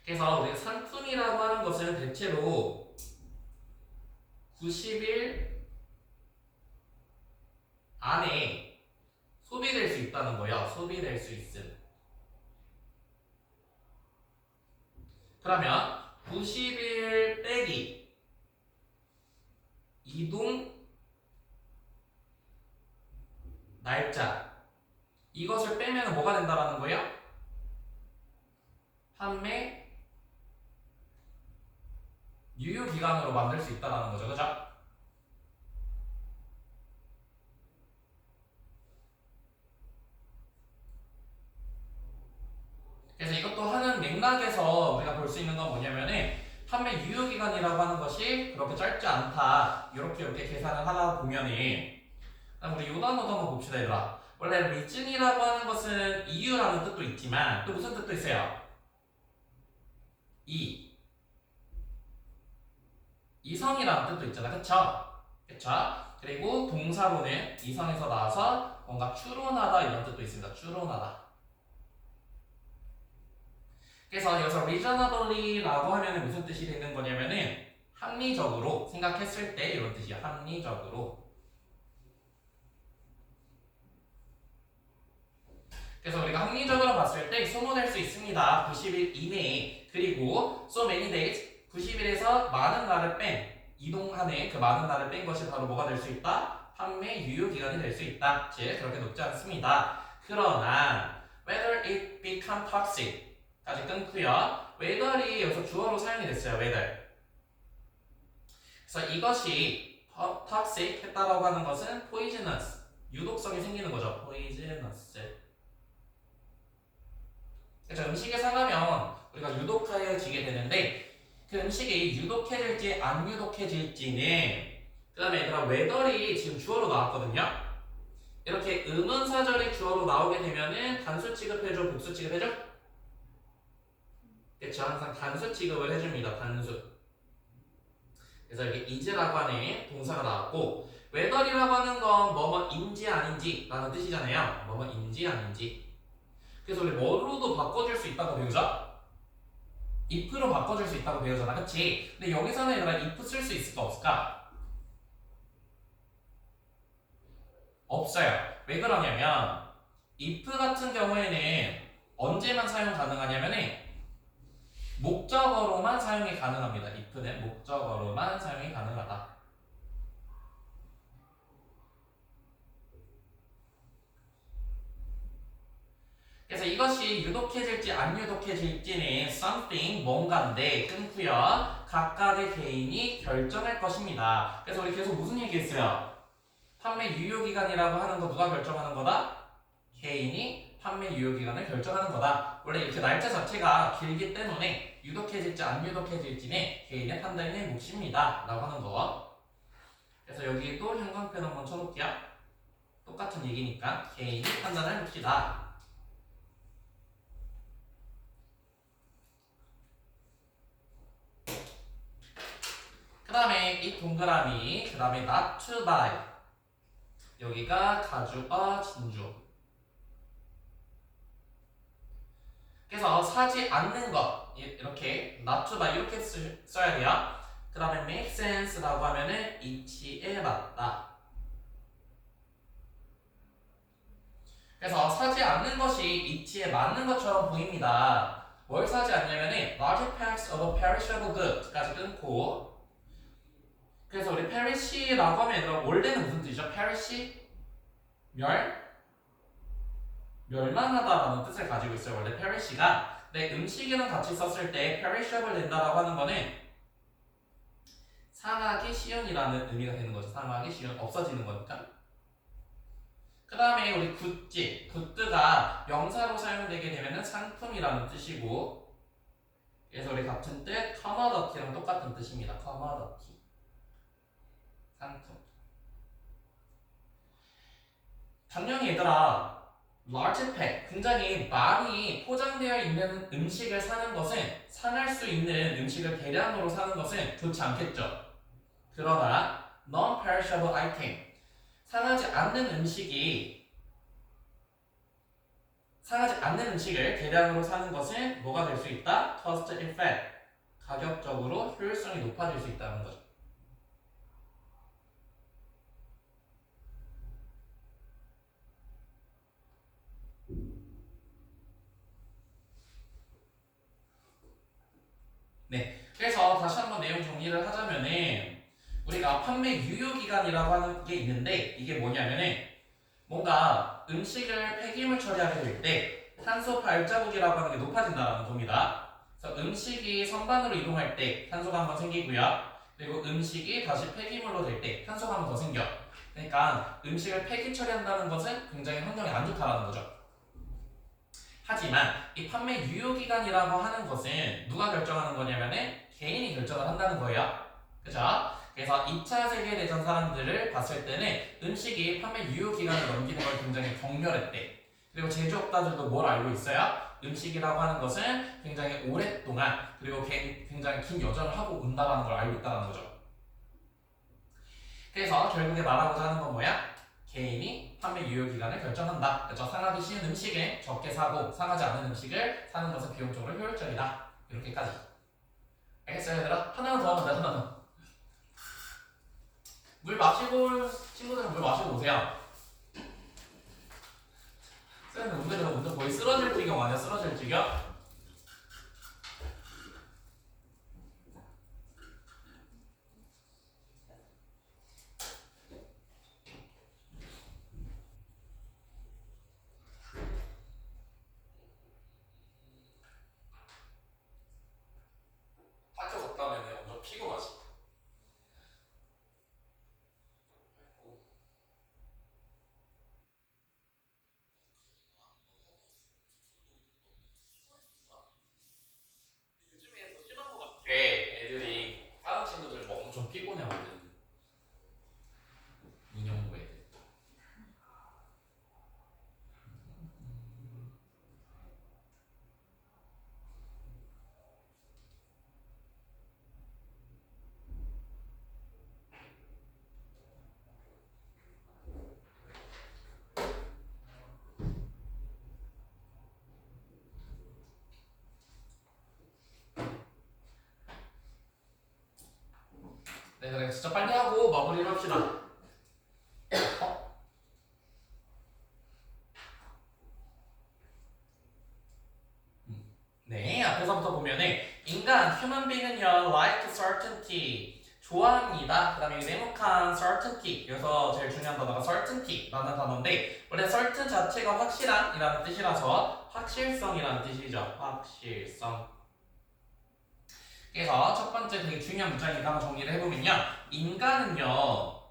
그래서 우리가 상품이라고 하는 것은 대체로 90일 안에 소비될 수 있다는 거예요. 소비될 수 있음. 그러면 90일 빼기 이동 날짜 이것을 빼면 뭐가 된다라는 거예요? 판매 유효 기간으로 만들 수 있다라는 거죠. 그죠? 그래서 이것도 하는 맥락에서 우리가 볼 수 있는 건 뭐냐면은 판매 유효 기간이라고 하는 것이 그렇게 짧지 않다. 이렇게 계산을 하다 보면은 우리 요 단어도 한번 봅시다, 얘들아. 원래 reason이라고 하는 것은 이유라는 뜻도 있지만 또 무슨 뜻도 있어요? 이성이라는 뜻도 있잖아, 그쵸? 그쵸? 그리고 동사로는 이성에서 나와서 뭔가 추론하다 이런 뜻도 있습니다. 추론하다. 그래서 여기서 reasonably라고 하면은 무슨 뜻이 되는 거냐면은 합리적으로 생각했을 때 이런 뜻이야. 합리적으로. 그래서 우리가 합리적으로 봤을 때 소모될 수 있습니다. 90일 이내에. 그리고 so many days 90일에서 많은 날을 뺀 이동하는 그 많은 날을 뺀 것이 바로 뭐가 될 수 있다? 판매 유효 기간이 될 수 있다. 즉 그렇게 높지 않습니다. 그러나 whether it become toxic 까지 끊고요. whether이 여기서 주어로 사용이 됐어요. whether. 그래서 이것이 toxic 했다라고 하는 것은 poisonous 유독성이 생기는 거죠. poisonous. 그래서 음식에 상하면 우리가 유독하여지게 되는데 그 음식이 유독해질지 안 유독해질지는 그 다음에 얘들아 whether이 지금 주어로 나왔거든요. 이렇게 의문사절이 주어로 나오게 되면은 단수 취급해줘, 복수 취급해줘? 그쵸? 항상 단수 취급을 해줍니다. 단수. 그래서 여기 is라고 하는 동사가 나왔고 whether이라고 하는 건 뭐뭐인지 아닌지 라는 뜻이잖아요. 뭐뭐인지 아닌지. 그래서 우리 뭐로도 바꿔줄 수 있다고 배우죠? if로 바꿔줄 수 있다고 배우잖아. 그치? 근데 여기서는 얘들아 if 쓸 수 있을까 없을까? 없어요. 왜 그러냐면 if 같은 경우에는 언제만 사용 가능하냐면은 목적어로만 사용이 가능합니다. if는 목적어로만 사용이 가능하다. 그래서 이것이 유독해질지 안 유독해질지는 something 뭔가인데 끊고요. 각각의 개인이 결정할 것입니다. 그래서 우리 계속 무슨 얘기했어요? 판매 유효기간이라고 하는 거 누가 결정하는 거다? 개인이 판매 유효기간을 결정하는 거다. 원래 이렇게 날짜 자체가 길기 때문에 유독해질지 안 유독해질지는 개인의 판단의 몫입니다. 라고 하는 거. 그래서 여기도 형광펜 한번 쳐놓을게요. 똑같은 얘기니까 개인이 판단할 몫이다. 그 다음에 이 동그라미, 그 다음에 not to buy. 여기가 가주어 진주. 그래서 사지 않는 것 이렇게 not to buy 이렇게 써야 돼요. 그 다음에 make sense라고 하면은 이치에 맞다. 그래서 사지 않는 것이 이치에 맞는 것처럼 보입니다. 뭘 사지 않냐면은 large packs of perishable goods까지 끊고. 그래서 우리 perish라고 하면 얘들아 원래는 무슨 뜻이죠? perish? 멸망하다라는 뜻을 가지고 있어요. 원래 perish가. 근데 음식이랑 같이 썼을 때 perishable 된다라고 하는 거는 상하기 쉬운이라는 의미가 되는 거죠. 상하기 쉬운, 없어지는 거니까. 그 다음에 우리 굿즈가 명사로 사용되게 되면은 상품이라는 뜻이고, 그래서 우리 같은 뜻 commodity랑 똑같은 뜻입니다. commodity. 상품. 당연히 얘들아 large pack, 굉장히 많이 포장되어 있는 음식을 사는 것은 상할 수 있는 음식을 대량으로 사는 것은 좋지 않겠죠. 그러나 non-perishable item, 상하지 않는 음식을 대량으로 사는 것은 뭐가 될 수 있다? cost effect, 가격적으로 효율성이 높아질 수 있다는 거죠. 네, 그래서 다시 한번 내용 정리를 하자면은 우리가 판매 유효기간이라고 하는 게 있는데 이게 뭐냐면은 뭔가 음식을 폐기물 처리하게 될 때 탄소 발자국이라고 하는 게 높아진다는 겁니다. 그래서 음식이 선반으로 이동할 때 탄소가 한 번 생기고요. 그리고 음식이 다시 폐기물로 될 때 탄소가 한 번 더 생겨. 그러니까 음식을 폐기 처리한다는 것은 굉장히 환경에 안 좋다는 거죠. 하지만 이 판매 유효기간이라고 하는 것은 누가 결정하는 거냐면은 개인이 결정을 한다는 거예요. 그죠? 그래서 2차 세계대전 사람들을 봤을 때는 음식이 판매 유효기간을 넘기는 걸 굉장히 경멸했대. 그리고 제조업자들도 뭘 알고 있어요? 음식이라고 하는 것은 굉장히 오랫동안 그리고 굉장히 긴 여정을 하고 온다는 걸 알고 있다는 거죠. 그래서 결국에 말하고자 하는 건 뭐야? 개인이 판매 유효기간을 결정한다. 그렇죠? 상하기 쉬운 음식은 적게 사고 상하지 않은 음식을 사는 것은 비용적으로 효율적이다. 이렇게까지. 알겠어요, 얘들아? 하나만 더 하면 돼, 하나 더. 물 마시고 친구들은 물 마시고 오세요. 쌤은 오늘 거의 쓰러질 지경 아니야? 쓰러질 지경? 학교 갔다 오면 엄청 피곤하지. 요즘에 더 심한 것 같아. 애들이 다른 친구들 뭐 엄청 피곤해하거든. 인형부 애들. 네, 그래 진짜 빨리 하고 마무리를 합시다. 어? 네, 앞에서부터 보면은 인간, human being은요, like certainty, 좋아합니다. 그 다음에 냉혹한 certainty, 그래서 제일 중요한 단어가 certainty라는 단어인데 원래 certain 자체가 확실한이라는 뜻이라서 확실성이라는 뜻이죠. 확실성. 그래서 첫 번째 되게 중요한 문장이니까 한번 정리를 해보면요. 인간은요,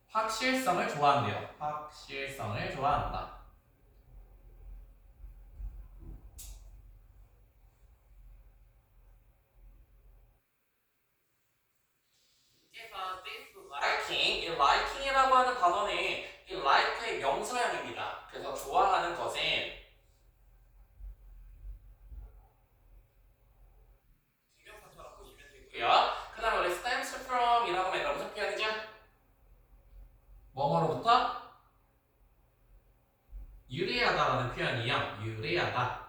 확실성을 좋아한대요. 확실성을 좋아한다. liking, 이 liking이라고 하는 단어는 이 like의 명사형입니다. 그래서 좋아하는 것은 증명사처럼 보시면 되고요. 그 다음에 우리 stems from 이라고 하면 얘들아 무슨 표현이죠? 뭐뭐로부터? 유래하다라는 표현이에요. 유래하다.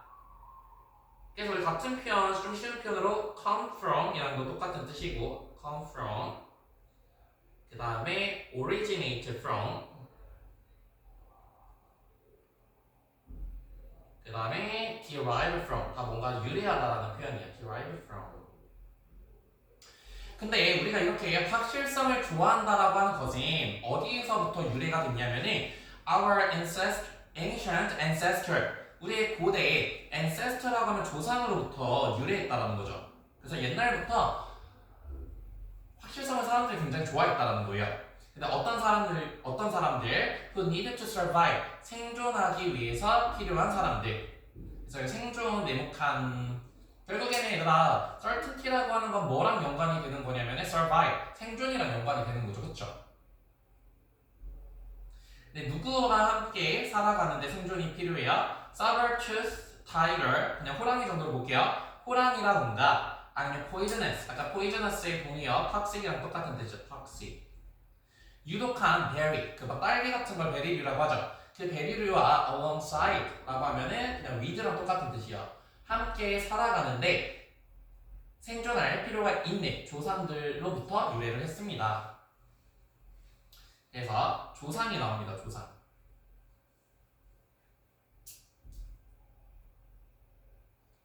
그래서 우리 같은 표현, 좀 쉬운 표현으로 come from 이라는 거 똑같은 뜻이고 come from 그 다음에 originate from 그 다음에 derive from 다 뭔가 유래하다라는 표현이에요. derive from. 근데 우리가 이렇게 확실성을 좋아한다라고 하는 것은 어디에서부터 유래가 됐냐면은 our ancient ancestor, 우리의 고대 ancestor라고 하면 조상으로부터 유래했다라는 거죠. 그래서 옛날부터 확실성을 사람들이 굉장히 좋아했다라는 거예요. 근데 어떤 사람들 who needed to survive, 생존하기 위해서 필요한 사람들. 그래서 생존, 냉혹한, 결국에는 얘들아 certainty라고 하는 건 뭐랑 연관이 되는 거냐면 survive, 생존이랑 연관이 되는 거죠. 그쵸? 근데 누구와 함께 살아가는데 생존이 필요해요? saber-tooth tiger, 그냥 호랑이 정도로 볼게요. 호랑이라던가 아니면 poisonous, 아까 poisonous의 동의어 toxic이랑 똑같은 뜻이죠. toxic. 유독한 berry, 그 막 딸기 같은 걸 베리류라고 하죠. 그 베리류와 alongside 라고 하면은 그냥 with랑 똑같은 뜻이요. 함께 살아가는데 생존할 필요가 있는 조상들로부터 유래를 했습니다. 그래서 조상이 나옵니다. 조상.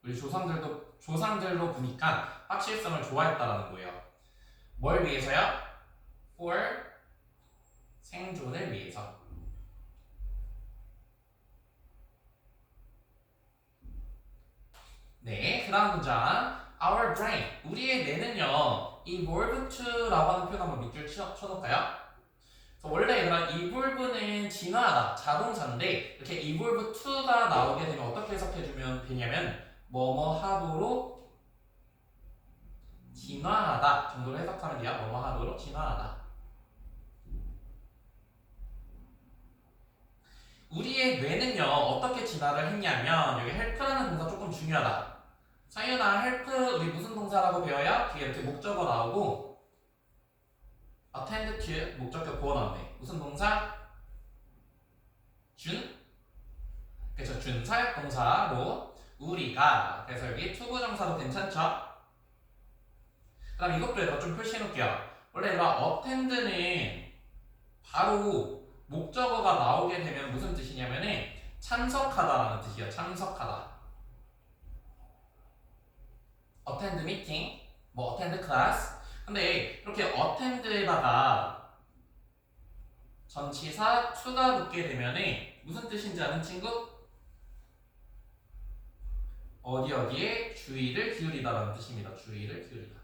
우리 조상들로 보니까 확실성을 좋아했다라는 거예요. 뭘 위해서요? For 생존을 위해서. 네, 그 다음 문장. Our brain, 우리의 뇌는요, evolve to라고 하는 표현 한번 밑줄 쳐놓을까요? 원래 얘들아 evolve는 진화하다, 자동차인데 이렇게 evolve to가 나오게 되면 어떻게 해석해주면 되냐면 뭐뭐 하도록 진화하다 정도로 해석하면 돼요. 뭐뭐 하도록 진화하다. 우리의 뇌는요 어떻게 진화를 했냐면 여기 help라는 동사 조금 중요하다. 사유나 help 우리 무슨 동사라고 배워요? 뒤에 이렇게 목적어 나오고 attend to 목적격 보어 나왔네. 무슨 동사? 준? 그래서 준 사역 동사로 우리가 그래서 여기 투부정사도 괜찮죠? 그 다음 이것도 얘들아 좀 표시해 놓을게요. 원래 얘들아 attend는 바로 목적어가 나오게 되면 무슨 뜻이냐면은 참석하다라는 뜻이에요. 참석하다. attend meeting, 뭐 attend class. 근데 이렇게 attend에다가 전치사 to가 붙게 되면은 무슨 뜻인지 아는 친구? 어디에 주의를 기울이다라는 뜻입니다. 주의를 기울이다.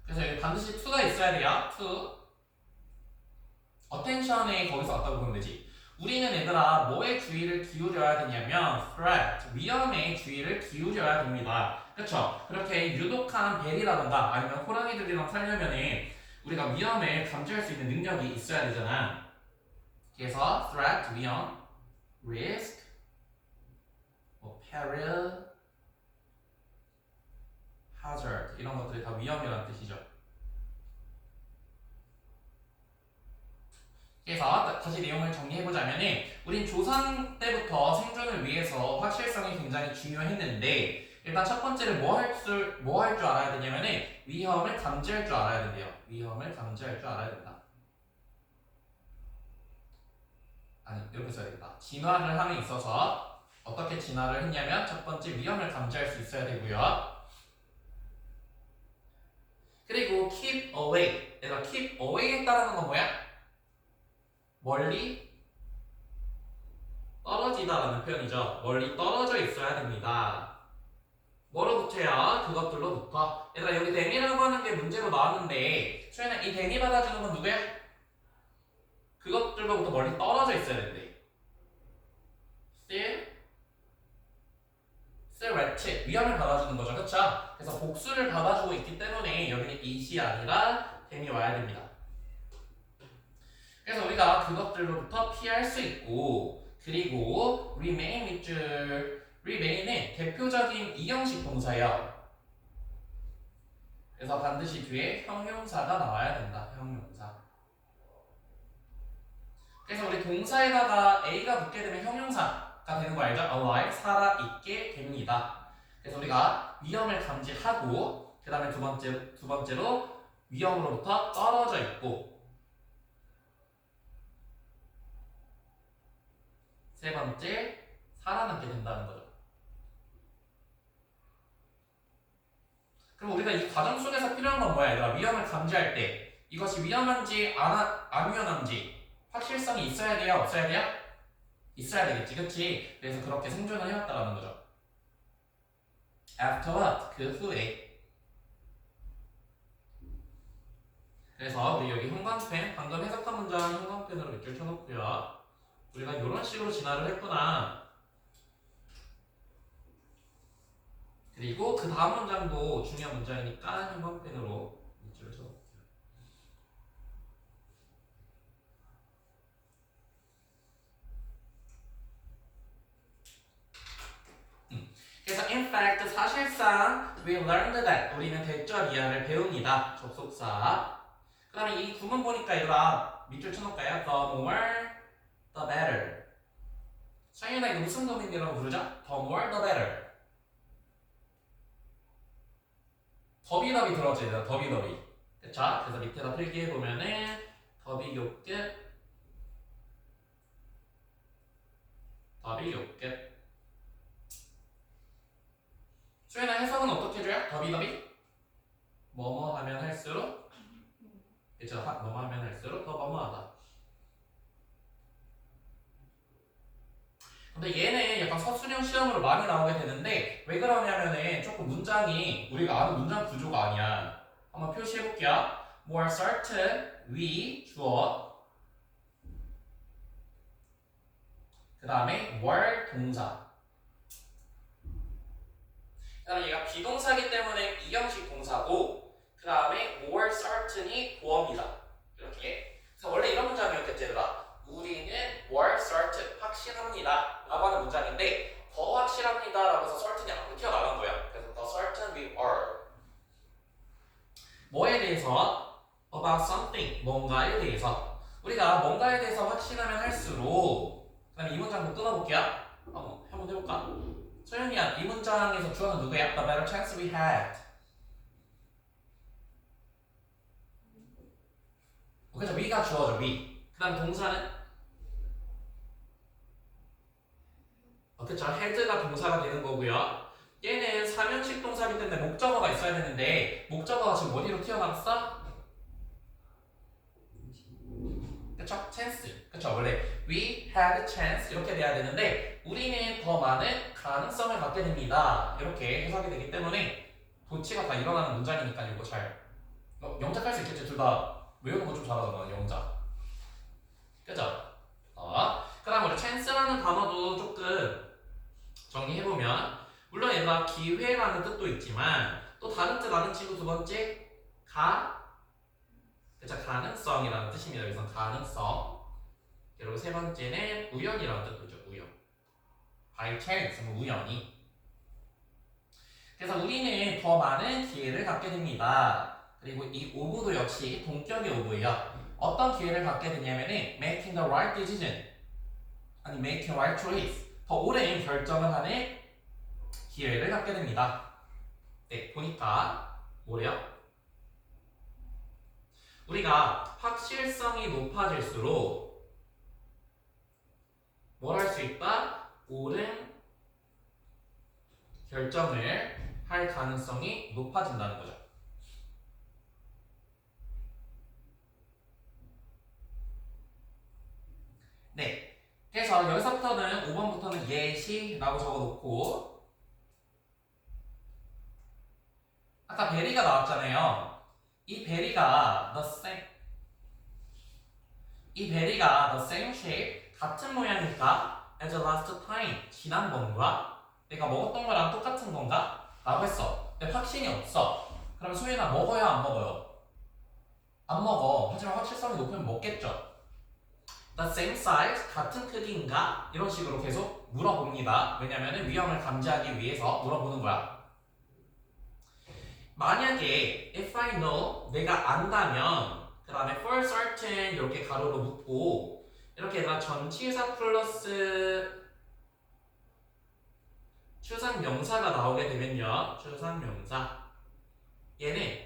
그래서 여기 반드시 to가 있어야 돼요. to. attention에 거기서 왔다고 보면 되지. 우리는 얘들아 뭐에 주의를 기울여야 되냐면 threat, 위험에 주의를 기울여야 됩니다. 그렇죠? 그렇게 유독한 벨이라던가 아니면 호랑이들이랑 살려면은 우리가 위험을 감지할 수 있는 능력이 있어야 되잖아. 그래서 threat, 위험, risk, 뭐 peril, hazard 이런 것들이 다 위험이라는 뜻이죠. 그래서 다시 내용을 정리해보자면은 우린 조상 때부터 생존을 위해서 확실성이 굉장히 중요했는데 일단 첫 번째는 뭐 할 줄 알아야 되냐면은 위험을 감지할 줄 알아야 된대요. 위험을 감지할 줄 알아야 된다. 아니 이렇게 써야겠다. 진화를 함에 있어서 어떻게 진화를 했냐면 첫 번째 위험을 감지할 수 있어야 되고요. 그리고 keep away. 얘가 keep away에 따르는 건 뭐야? 멀리 떨어지다라는 표현이죠. 멀리 떨어져 있어야 됩니다. 뭐로부터야? 그것들로부터. 얘들아 여기 대미라고 하는 게 문제로 나왔는데 수연아 이 대미 받아주는 건 누구야? 그것들로부터 멀리 떨어져 있어야 된대. threat 위험을 받아주는 거죠. 그쵸? 그래서 복수를 받아주고 있기 때문에 여기는 it이 아니라 대미 와야 됩니다. 그래서 우리가 그것들로부터 피할 수 있고 그리고 remain 밑줄 remain은 대표적인 이형식 동사예요. 그래서 반드시 뒤에 형용사가 나와야 된다. 형용사. 그래서 우리 동사에다가 a가 붙게 되면 형용사가 되는 거 알죠? alive, 살아있게 됩니다. 그래서 우리가 위험을 감지하고 그 다음에 두 번째로 위험으로부터 떨어져 있고 세 번째, 살아남게 된다는 거죠. 그럼 우리가 이 과정 속에서 필요한 건 뭐야, 얘들아? 위험을 감지할 때 이것이 위험한지 안 위험한지 확실성이 있어야 돼요? 없어야 돼요? 있어야 되겠지, 그치? 그래서 그렇게 생존을 해왔다는 거죠. After what? 그 후에. 그래서 우리 여기 형광펜, 방금 해석한 문장 형광펜으로 밑줄 쳐놓고요. 우리가 이런 식으로 진화를 했구나. 그리고 그 다음 문장도 중요한 문장이니까 형광펜으로 밑줄을 쳐볼게요. fact, 사실상 we learned that 우리는 대절 이하를 배웁니다. 접속사. 그 다음에 이 구문 보니까 얘들아 밑줄 쳐놓을까요? The more, the better. 성현아 이거 무슨 구문이라고 부르죠? The more, the better. 더비더비 들어줘야 돼요. 더비더비. 그쵸? 그래서 밑에다 필기해보면은 더비 요끝 더비 요끝. 수연아 해석은 어떻게 해줘요? 더비더비? 뭐뭐 하면 할수록 그쵸? 뭐뭐 하면 할수록 더 뭐뭐하다. 근데 얘는 약간 서술형 시험으로 많이 나오게 되는데 왜 그러냐면은 조금 문장이 우리가 아는 문장 구조가 아니야. 한번 표시해볼게요. More certain, we, 주어. 그 다음에 were, 동사. 그 다음에 얘가 비동사기 때문에 이형식 동사고 그 다음에 more certain이 보어입니다. 이렇게. 그래서 원래 이런 문장이었겠지 얘들아. 우리는 more certain, 확실합니다 라고 하는 문장인데 더 확실합니다 라고 해서 certain이 안 튀어나간 거야. 그래서 the certain we are. 뭐에 대해서? about something, 뭔가에 대해서. 우리가 뭔가에 대해서 확신하면 할수록 그 다음에 이 문장 좀 끊어볼게요. 한번 해볼까? 소연이야, 이 문장에서 주어는 누구야? The better chance we had. 그래서 we가 주어죠, we. 그 다음 동사는? 그쵸, had가 동사가 되는 거고요. 얘는 사면식 동사이기 때문에 목적어가 있어야 되는데 목적어가 지금 어디로 튀어나왔어? 그쵸? chance. 그쵸? 원래 we had chance 이렇게 돼야 되는데 우리는 더 많은 가능성을 갖게 됩니다. 이렇게 해석이 되기 때문에 도치가 다 일어나는 문장이니까 이거 잘 영작할 수 있겠죠? 둘 다 외우는 거 좀 잘하잖아, 영작. 그죠? 그 다음 우리 chance라는 단어도 조금 정리해보면 물론 얘가 기회라는 뜻도 있지만 또 다른 뜻 아는 친구 두 번째 그쵸? 가능성이라는 뜻입니다. 여기서 가능성. 그리고 세 번째는 우연이라는 뜻이죠. 우연. by chance, 우연히. 그래서 우리는 더 많은 기회를 갖게 됩니다. 그리고 이 오브도 역시 동격의 오브예요. 어떤 기회를 갖게 되냐면은 making the right decision 아니 making right choice 더 옳은 결정을 하는 기회를 갖게 됩니다. 네, 보니까 뭐래요? 우리가 확실성이 높아질수록 뭘 할 수 있다? 옳은 결정을 할 가능성이 높아진다는 거죠. 네. 그래서 여기서부터는 5번부터는 예시라고 적어놓고 아까 베리가 나왔잖아요. 이 베리가 the same shape 같은 모양일까? as last time 지난번과 내가 먹었던 거랑 똑같은 건가? 라고 했어. 근데 확신이 없어. 그럼 소연아 먹어요 안 먹어요? 안 먹어. 하지만 확실성이 높으면 먹겠죠. The same size 같은 크기인가? 이런 식으로 계속 물어봅니다. 왜냐면 위험을 감지하기 위해서 물어보는 거야. 만약에 if I know 내가 안다면 그 다음에 for certain 이렇게 가로로 묶고 이렇게 얘들아 전치사 플러스 추상명사가 나오게 되면요. 추상명사 얘는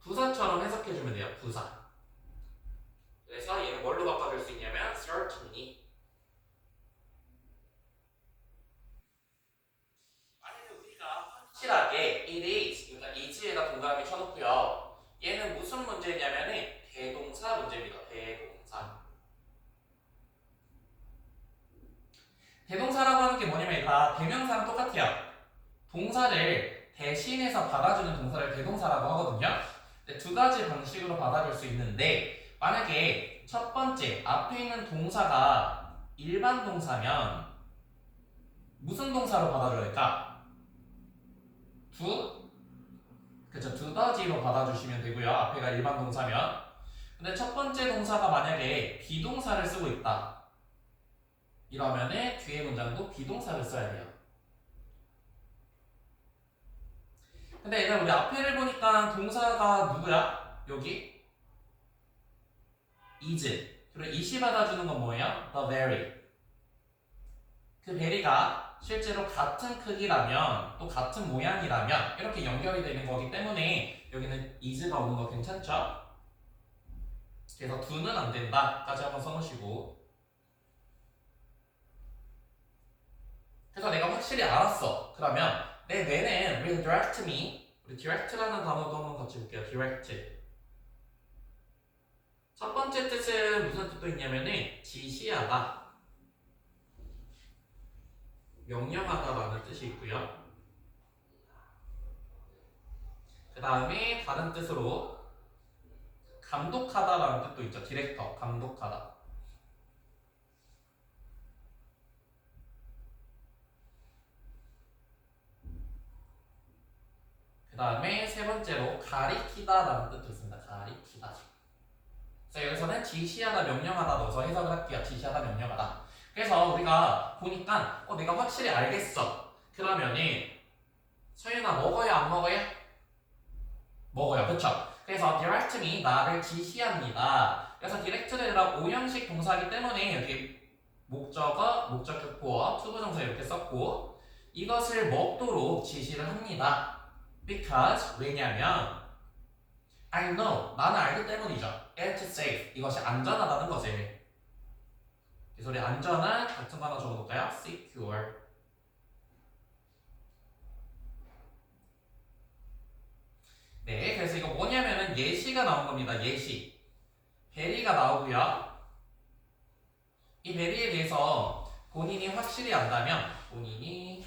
부사처럼 해석해주면 돼요. 부사. 그래서 얘는 뭘로 바꿔줄 수 있냐면 certainly. 만약에 우리가 확실하게 it is 그러니까 is에다 동그라미 쳐놓고요. 얘는 무슨 문제냐면은 대동사 문제입니다. 대동사. 대동사라고 하는 게 뭐냐면 얘가 대명사랑 똑같아요. 동사를 대신해서 받아주는 동사를 대동사라고 하거든요. 근데 두 가지 방식으로 받아줄 수 있는데 만약에 첫 번째 앞에 있는 동사가 일반 동사면 무슨 동사로 받아줘야 될까? 그쵸, 두더지로 받아주시면 되고요. 앞에가 일반 동사면. 근데 첫 번째 동사가 만약에 비동사를 쓰고 있다. 이러면은 뒤에 문장도 비동사를 써야 돼요. 근데 얘들 우리 앞에를 보니까 동사가 누구야? 여기 is. 그리고 이시 받아주는 건 뭐예요? the very. 그 very가 실제로 같은 크기라면 또 같은 모양이라면 이렇게 연결이 되는 거기 때문에 여기는 is가 오는 거 괜찮죠? 그래서 do는 안 된다까지 한번 써놓으시고, 그래서 내가 확실히 알았어. 그러면 내 뇌는 will direct me, 우리 direct라는 단어도 한번 같이 볼게요. direct. 첫 번째 뜻은 무슨 뜻도 있냐면은 지시하다, 명령하다라는 뜻이 있고요. 그 다음에 다른 뜻으로 감독하다라는 뜻도 있죠. 디렉터, 감독하다. 그 다음에 세 번째로 가리키다라는 뜻도 있습니다. 가리키다. 그래서 여기서는 지시하다, 명령하다 넣어서 해석을 할게요. 지시하다, 명령하다. 그래서 우리가 보니까 내가 확실히 알겠어. 그러면은 서윤아 먹어요, 안 먹어요? 먹어요, 그쵸? 그래서 direct me, 나를 지시합니다. 그래서 direct가 오형식 동사이기 때문에 여기 목적어, 목적격 보어, 투부정사 이렇게 썼고, 이것을 먹도록 지시를 합니다. Because, 왜냐면 I know, 나는 알기 때문이죠. It's safe, 이것이 안전하다는 거지. 이 소리 안전한 같은 거 하나 적어볼까요? secure. 네, 그래서 이거 뭐냐면은 예시가 나온 겁니다. 예시. 베리가 나오고요. 이 베리에 대해서 본인이 확실히 안다면, 본인이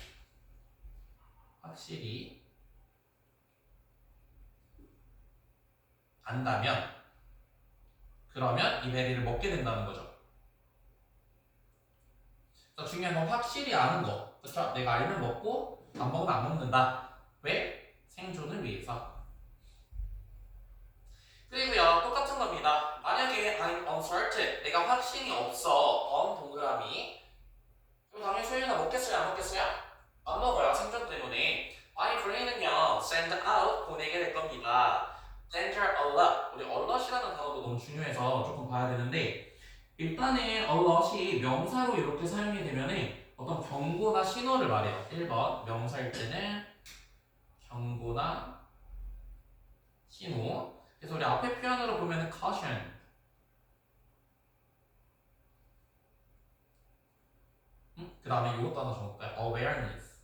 확실히 안다면, 그러면 이 베리를 먹게 된다는 거죠. 그래서 중요한 건 확실히 아는 거. 그렇죠? 내가 알면 먹고 안 먹으면 안 먹는다. 왜? 생존을 위해서. 그리고요, 똑같은 겁니다. 만약에 I'm uncertain, 내가 확신이 없어. on 동그라미. 그럼 당연히 소윤아 먹겠어요? 안 먹겠어요? 안 먹어요. 생존 때문에. My brain은요, send out, 보내게 될 겁니다. danger alert. 우리 alert이라는 단어도 너무 중요해서 조금 봐야 되는데, 일단은 alert이 명사로 이렇게 사용이 되면은 어떤 경고나 신호를 말해요. 1번, 명사일 때는 경고나 신호. 그래서 우리 앞에 표현으로 보면은 caution. 그 다음에 이것도 하나 적어볼까요? awareness.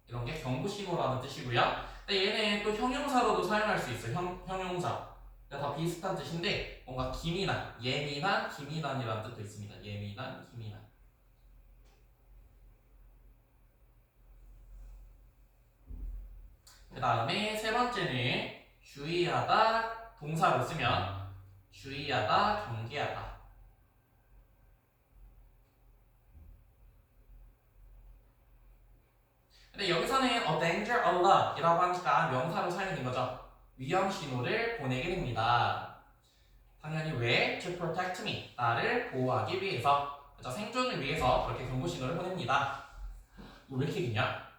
이런 게 경고 신호라는 뜻이고요. 근데 얘는 또 형용사로도 사용할 수 있어요. 형용사. 다 비슷한 뜻인데 뭔가 기민한, 예민한, 기민한이라는 뜻도 있습니다. 예민한, 기민한. 그 다음에 세 번째는 주의하다, 동사로 쓰면 주의하다, 경계하다. 근데 여기서는 danger alert 이라고 하니까 명사로 사용된 거죠. 위험 신호를 보내게 됩니다. 당연히 왜? To protect me, 나를 보호하기 위해서. 그렇죠? 생존을 위해서 그렇게 경고 신호를 보냅니다. 왜 이렇게 기냐?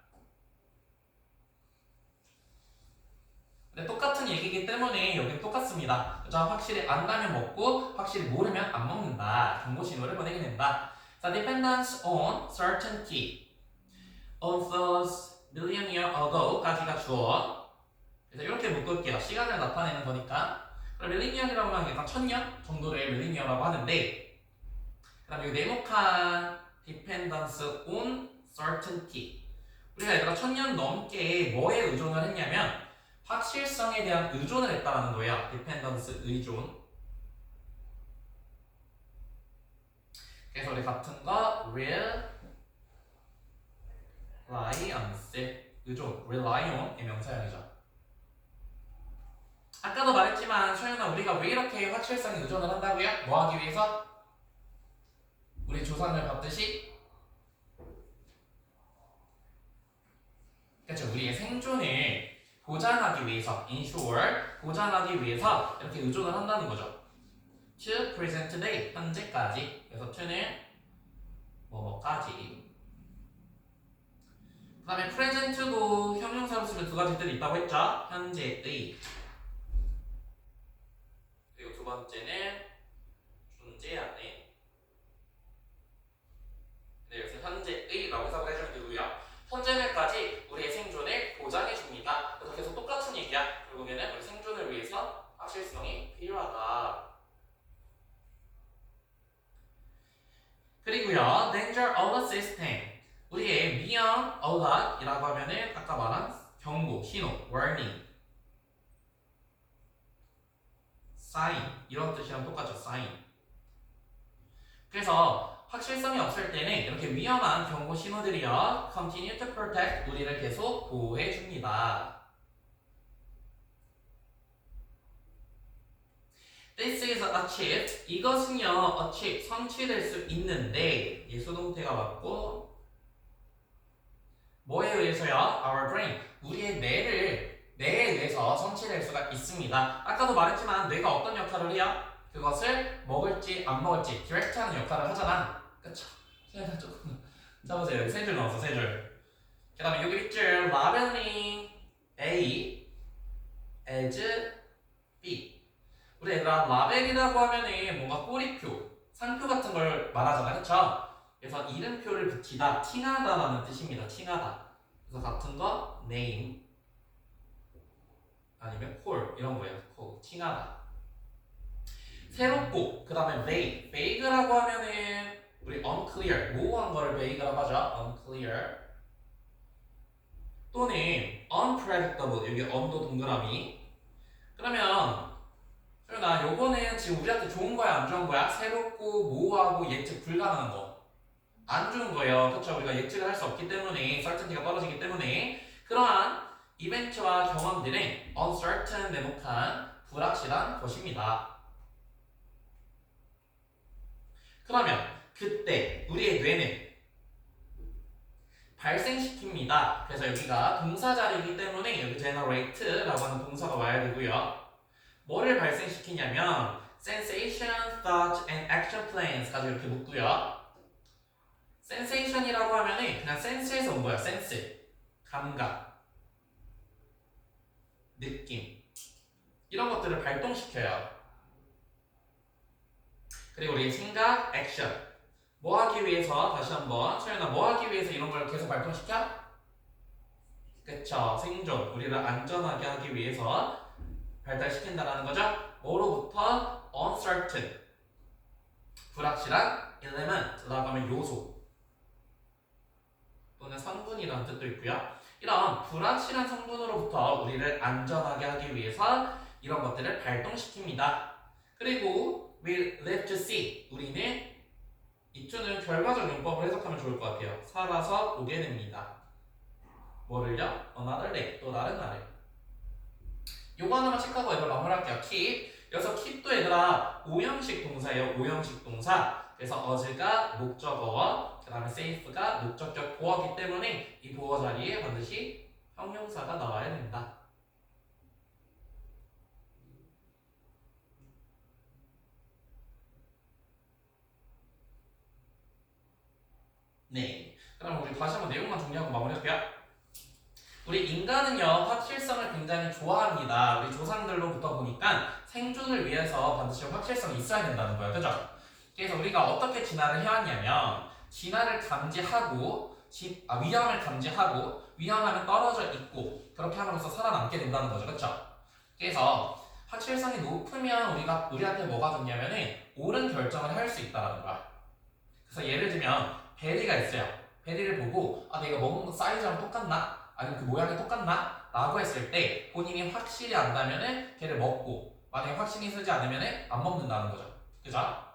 근데 똑같은 얘기이기 때문에 여기는 똑같습니다. 그렇죠? 확실히 안다면 먹고 확실히 모르면 안 먹는다. 경고 신호를 보내게 된다. 자, dependence on certainty of those million years ago까지가 주어. 그래서 이렇게 묶을게요. 시간을 나타내는 거니까. 그럼 밀리니언이라고 하면 약간 1000년 정도를 밀리니언이라고 하는데, 그 다음에 여기 네모칸 dependence on certainty. 우리가 얘들아 1000년 넘게 뭐에 의존을 했냐면 확실성에 대한 의존을 했다라는 거예요. dependence, 의존. 그래서 우리 같은 거 reliance, 의존, rely on의 명사형이죠. 아까도 말했지만 소연아, 우리가 왜 이렇게 확실성에 의존을 한다고요? 뭐 하기 위해서? 우리 조상을 봤듯이, 그렇죠, 우리의 생존을 보장하기 위해서, ensure, 보장하기 위해서 이렇게 의존을 한다는 거죠. to present day, 현재까지. 그래서 to는 뭐뭐까지. 그 다음에 프레젠트도 형용사로 쓰면 두 가지 뜻이 있다고 했죠? 현재의. 그리고 두 번째는 존재하는. 네, 여기서 현재의라고 해석을 해주면 되고요. 현재는까지 우리의 생존을 보장해줍니다. 그래서 계속 똑같은 얘기야. 결국에는 우리 생존을 위해서 확실성이 필요하다. 그리고요, danger alert system. 우리의 위험 alert이라고 하면은 아까 말한 경고, 신호, warning, sign 이런 뜻이랑 똑같죠, sign. 그래서 확실성이 없을 때는 이렇게 위험한 경고 신호들이요, continue to protect 우리를 계속 보호해 줍니다. This is achieved. 이것은요, achieve, 성취될 수 있는데, 이 수동태가 맞고, 뭐에 의해서요? Our brain, 우리의 뇌에 의해서 성취될 수가 있습니다. 아까도 말했지만 뇌가 어떤 역할을 해요? 그것을 먹을지 안 먹을지 디렉트하는 역할을 하잖아. 그쵸? 시간을 조금 잡으세요. 여기 세 줄 넣었어, 세 줄. 그 다음에 여기 밑줄 labeling A as B. 우리 얘들아, 라벨이라고 하면은 뭔가 꼬리표, 상표 같은 걸 말하잖아, 그쵸? 그래서 이름표를 붙이다, 칭하다라는 뜻입니다. 칭하다. 그래서 같은 거 name 아니면 call 이런 거예요. call, 칭하다. 새롭고, 그 다음에 vague라고 하면은 우리 unclear, 모호한 거를 vague라고 하죠. unclear 또는 unpredictable, 여기 un도 동그라미. 그러면 나 요거는 지금 우리한테 좋은 거야, 안 좋은 거야? 새롭고 모호하고 예측 불가능한 거. 안 좋은 거예요. 그렇죠? 우리가 예측을 할 수 없기 때문에, certainty가 떨어지기 때문에 그러한 이벤트와 경험들은 uncertain, 네모칸, 불확실한 것입니다. 그러면 그때 우리의 뇌는 발생시킵니다. 그래서 여기가 동사 자리이기 때문에 여기 generate라고 하는 동사가 와야 되고요. 뭐를 발생시키냐면 sensation, thought, and action plans까지 이렇게 묶고요. sensation이라고 하면은 그냥 sense에서 온 거야. sense, 감각, 느낌 이런 것들을 발동시켜요. 그리고 우리 생각, action 뭐 하기 위해서 다시 한번 소연아 뭐 하기 위해서 이런 걸 계속 발동시켜? 그쵸, 생존, 우리를 안전하게 하기 위해서 발달시킨다라는 거죠. 뭐로부터? uncertain, 불확실한 element라고 하면 요소 또는 성분이라는 뜻도 있고요. 이런 불확실한 성분으로부터 우리를 안전하게 하기 위해서 이런 것들을 발동시킵니다. 그리고 we live to see, 우리는 이 투는 결과적 용법을 해석하면 좋을 것 같아요. 살아서 보게 됩니다. 뭐를요? another day, 또 다른 날을. 요거 하나만 체크하고 이걸 마무리할게요. keep. 여기서 keep도 얘들아 오형식 동사예요. 오형식 동사. 그래서 어즈가 목적어, 그 다음에 safe가 목적격 보어이기 때문에 이 보어 자리에 반드시 형용사가 나와야 된다. 네. 그럼 우리 다시 한번 내용만 정리하고 마무리할게요. 우리 인간은요 확실성을 굉장히 좋아합니다. 우리 조상들로부터 보니까 생존을 위해서 반드시 확실성이 있어야 된다는 거예요. 그죠? 그래서 우리가 어떻게 진화를 해왔냐면 진화를 감지하고 위험을 감지하고 위험하면 떨어져 있고 그렇게 함으로써 살아남게 된다는 거죠. 그렇죠? 그래서 확실성이 높으면 우리한테 뭐가 좋냐면은 옳은 결정을 할 수 있다는 거야. 그래서 예를 들면 베리가 있어요. 베리를 보고 내가 먹은 거 사이즈랑 똑같나? 아니면 그 모양이 똑같나? 라고 했을 때 본인이 확실히 안다면은 걔를 먹고 만약에 확신이 서지 않으면은 안 먹는다는 거죠. 그죠?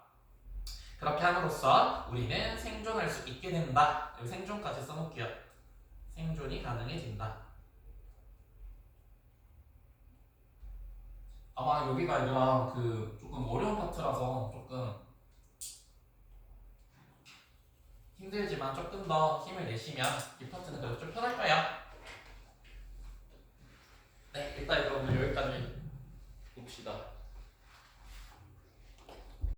그렇게 함으로써 우리는 생존할 수 있게 된다. 여기 생존까지 써놓을게요. 생존이 가능해진다. 아마 여기가 얘들아 조금 어려운 파트라서 조금 힘들지만 조금 더 힘을 내시면 이 파트는 그래도 좀 편할 거예요. 네, 일단 여러분 여기까지 봅시다.